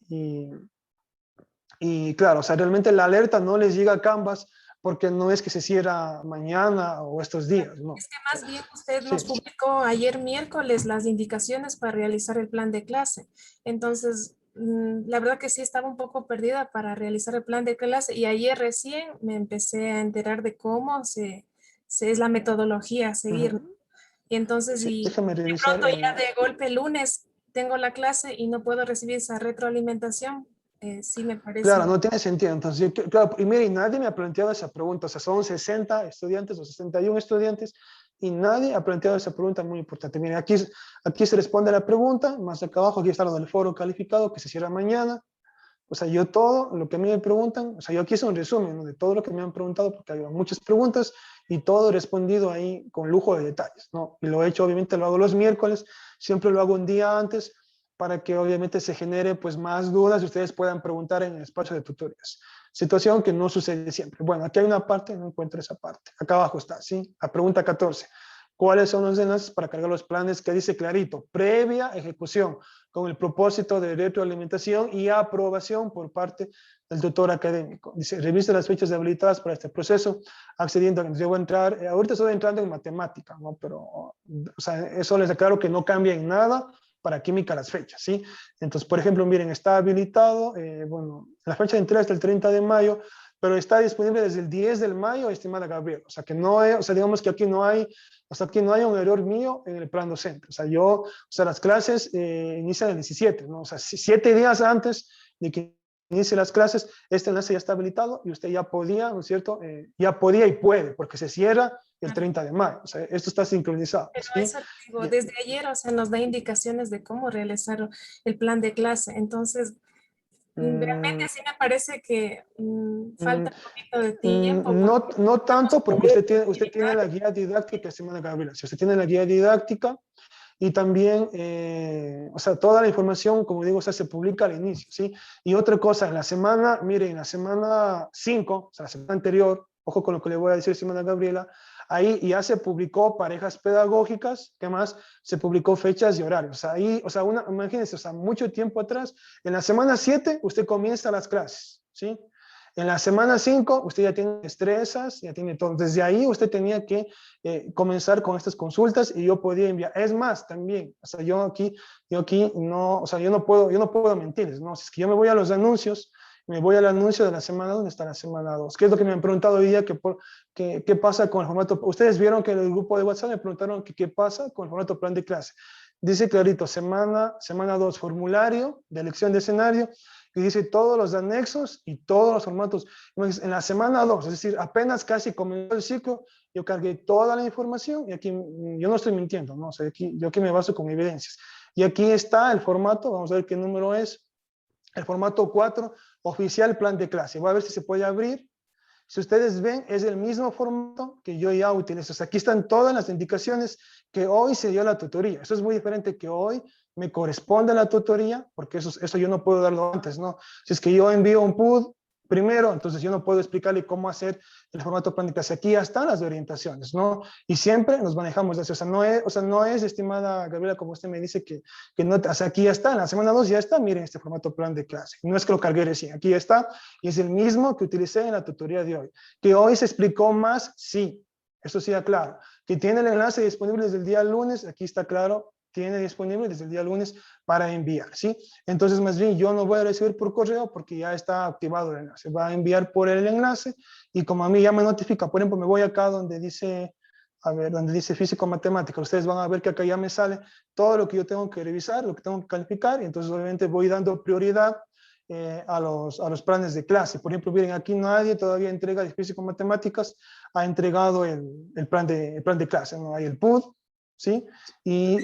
y claro, o sea, realmente la alerta no les llega a Canvas porque no es que se cierra mañana o estos días, ¿no? es que más bien usted Sí. nos publicó ayer miércoles las indicaciones para realizar el plan de clase. Entonces, la verdad que sí estaba un poco perdida para realizar el plan de clase y ayer recién me empecé a enterar de cómo es la metodología a seguir, ¿no? Ujú. Y entonces, Sí, y déjame de revisar. pronto ya de golpe el lunes tengo la clase y no puedo recibir esa retroalimentación, sí me Claro, parece. no tiene sentido. Entonces, claro, y mire, nadie me ha planteado esa pregunta. O sea, son 60 estudiantes o 61 estudiantes y nadie ha planteado esa pregunta muy importante. Mire, aquí se responde la pregunta, más acá abajo, aquí está lo del foro calificado que se cierra mañana. O sea, yo todo lo que a mí me preguntan, o sea, yo aquí hice un resumen, ¿no? De todo lo que me han preguntado, porque hay muchas preguntas y todo he respondido ahí con lujo de detalles, ¿no? Y lo he hecho, obviamente, lo hago los miércoles, siempre lo hago un día antes para que obviamente se genere pues más dudas y ustedes puedan preguntar en el espacio de tutorías. Situación que no sucede siempre. Bueno, aquí hay una parte, no encuentro esa parte. Acá abajo está, ¿sí? La pregunta 14. ¿Cuáles son los enlaces para cargar los planes que dice clarito? Previa ejecución, con el propósito de retroalimentación y aprobación por parte del tutor académico. Dice, revise las fechas habilitadas para este proceso, accediendo a que yo voy a entrar, ahorita estoy entrando en matemática, ¿no? Pero, o sea, eso les aclaro que no cambia en nada para química las fechas, ¿sí? Entonces, por ejemplo, miren, está habilitado, bueno, la fecha de entrega es el 30 de mayo, pero está disponible desde el 10 de mayo, estimada Gabriela. O sea, que no es, o sea, digamos que aquí no hay, o sea, aquí no hay un error mío en el plan docente. O sea, las clases inician el 17, ¿no? O sea, 7 días antes de que inicie las clases, este enlace ya está habilitado y usted ya podía, ¿no es cierto? Ya podía y puede, porque se cierra el 30 de mayo. O sea, esto está sincronizado, Pero ¿sí? eso digo, desde ayer, o sea, nos da indicaciones de cómo realizar el plan de clase. Entonces, Mm, realmente sí me parece que falta un poquito de tiempo No, porque no vamos tanto a porque poder usted tiene utilizar. la guía didáctica, estimada Gabriela. Si usted tiene la guía didáctica y también, o sea, toda la información, como digo, o sea, se publica al inicio, ¿sí? Y otra cosa, en la semana, miren, en la semana 5, o sea, la semana anterior, ojo con lo que le voy a decir, estimada Gabriela, ahí ya se publicó parejas pedagógicas, ¿qué más? Se publicó fechas y horarios. O sea, ahí, o sea, imagínense, o sea, mucho tiempo atrás, en la semana 7, usted comienza las clases, ¿sí? En la semana 5, usted ya tiene destrezas, ya tiene todo. Desde ahí usted tenía que comenzar con estas consultas y yo podía enviar. Es más, también, o sea, yo aquí no, o sea, yo no puedo mentirles, ¿no? Si es que yo me voy a los anuncios Me voy al anuncio de la semana 2, donde está la semana 2. ¿Qué es lo que me han preguntado hoy día? ¿Qué pasa con el formato? Ustedes vieron que en el grupo de WhatsApp me preguntaron qué pasa con el formato plan de clase. Dice clarito, semana 2, formulario de elección de escenario, y dice todos los anexos y todos los formatos. En la semana 2, es decir, apenas casi comenzó el ciclo, yo cargué toda la información, y aquí yo no estoy mintiendo, ¿no? O sea, yo aquí me baso con evidencias. Y aquí está el formato, vamos a ver qué número es, el formato 4, oficial plan de clase. Voy a ver si se puede abrir. Si ustedes ven, es el mismo formato que yo ya utilizo. O sea, aquí están todas las indicaciones que hoy se dio la tutoría. Eso es muy diferente que hoy me corresponde la tutoría, porque eso yo no puedo darlo antes, ¿no? Si es que yo envío un PUD primero, entonces yo no puedo explicarle cómo hacer el formato plan de clase. Aquí ya están las orientaciones, ¿no? Y siempre nos manejamos de eso. O sea, no es, estimada Gabriela, como usted me dice, que no, o sea, aquí ya está, en la semana 2 ya está, miren este formato plan de clase. No es que lo cargué recién, aquí ya está, y es el mismo que utilicé en la tutoría de hoy. Que hoy se explicó más, sí, eso sí, claro. Que tiene el enlace disponible desde el día lunes, aquí está claro, tiene disponible desde el día lunes para enviar, ¿sí? Entonces, más bien, yo no voy a recibir por correo porque ya está activado el enlace. Va a enviar por el enlace y como a mí ya me notifica, por ejemplo, me voy acá donde dice, a ver, donde dice físico-matemática, ustedes van a ver que acá ya me sale todo lo que yo tengo que revisar, lo que tengo que calificar, y entonces obviamente voy dando prioridad a los planes de clase. Por ejemplo, miren, aquí nadie todavía entrega de físico-matemáticas, ha entregado el plan de clase, ¿no? Hay el PUD, ¿sí? Y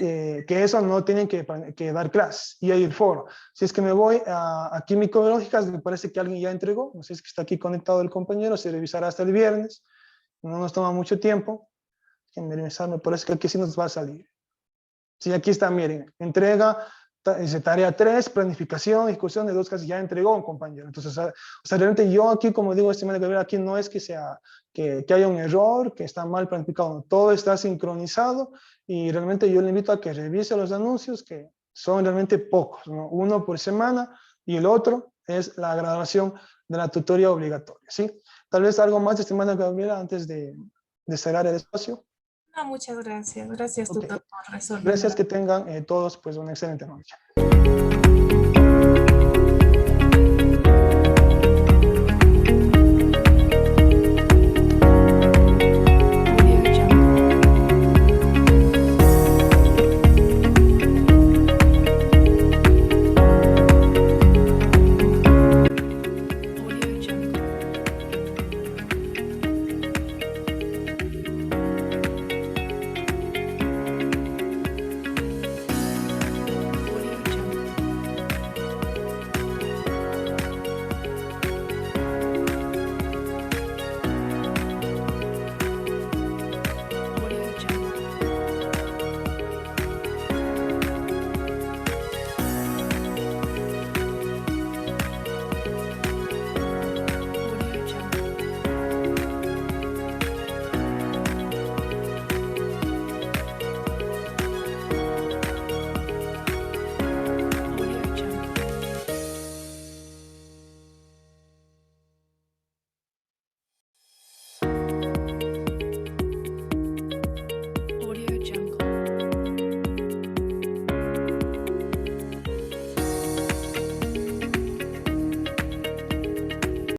que eso no tienen que dar clases. Y hay el foro. Si es que me voy a químico-biológicas, me parece que alguien ya entregó, no sé si es que está aquí conectado el compañero, se revisará hasta el viernes, no nos toma mucho tiempo. Me parece que aquí sí nos va a salir. Sí, aquí está, miren, entrega, dice tarea 3, planificación, discusión de 2 casos, ya entregó un compañero. Entonces, o sea, realmente yo aquí, como digo, estimado Gabriel, aquí no es que haya un error, que está mal planificado, no, todo está sincronizado, y realmente yo le invito a que revise los anuncios, que son realmente pocos, ¿no? Uno por semana, y el otro es la grabación de la tutoría obligatoria, ¿sí? Tal vez algo más, estimada Gabriela, antes de cerrar el espacio. No, muchas gracias. Gracias, Ok. tutor, por resolver. Gracias, que tengan todos pues una excelente noche.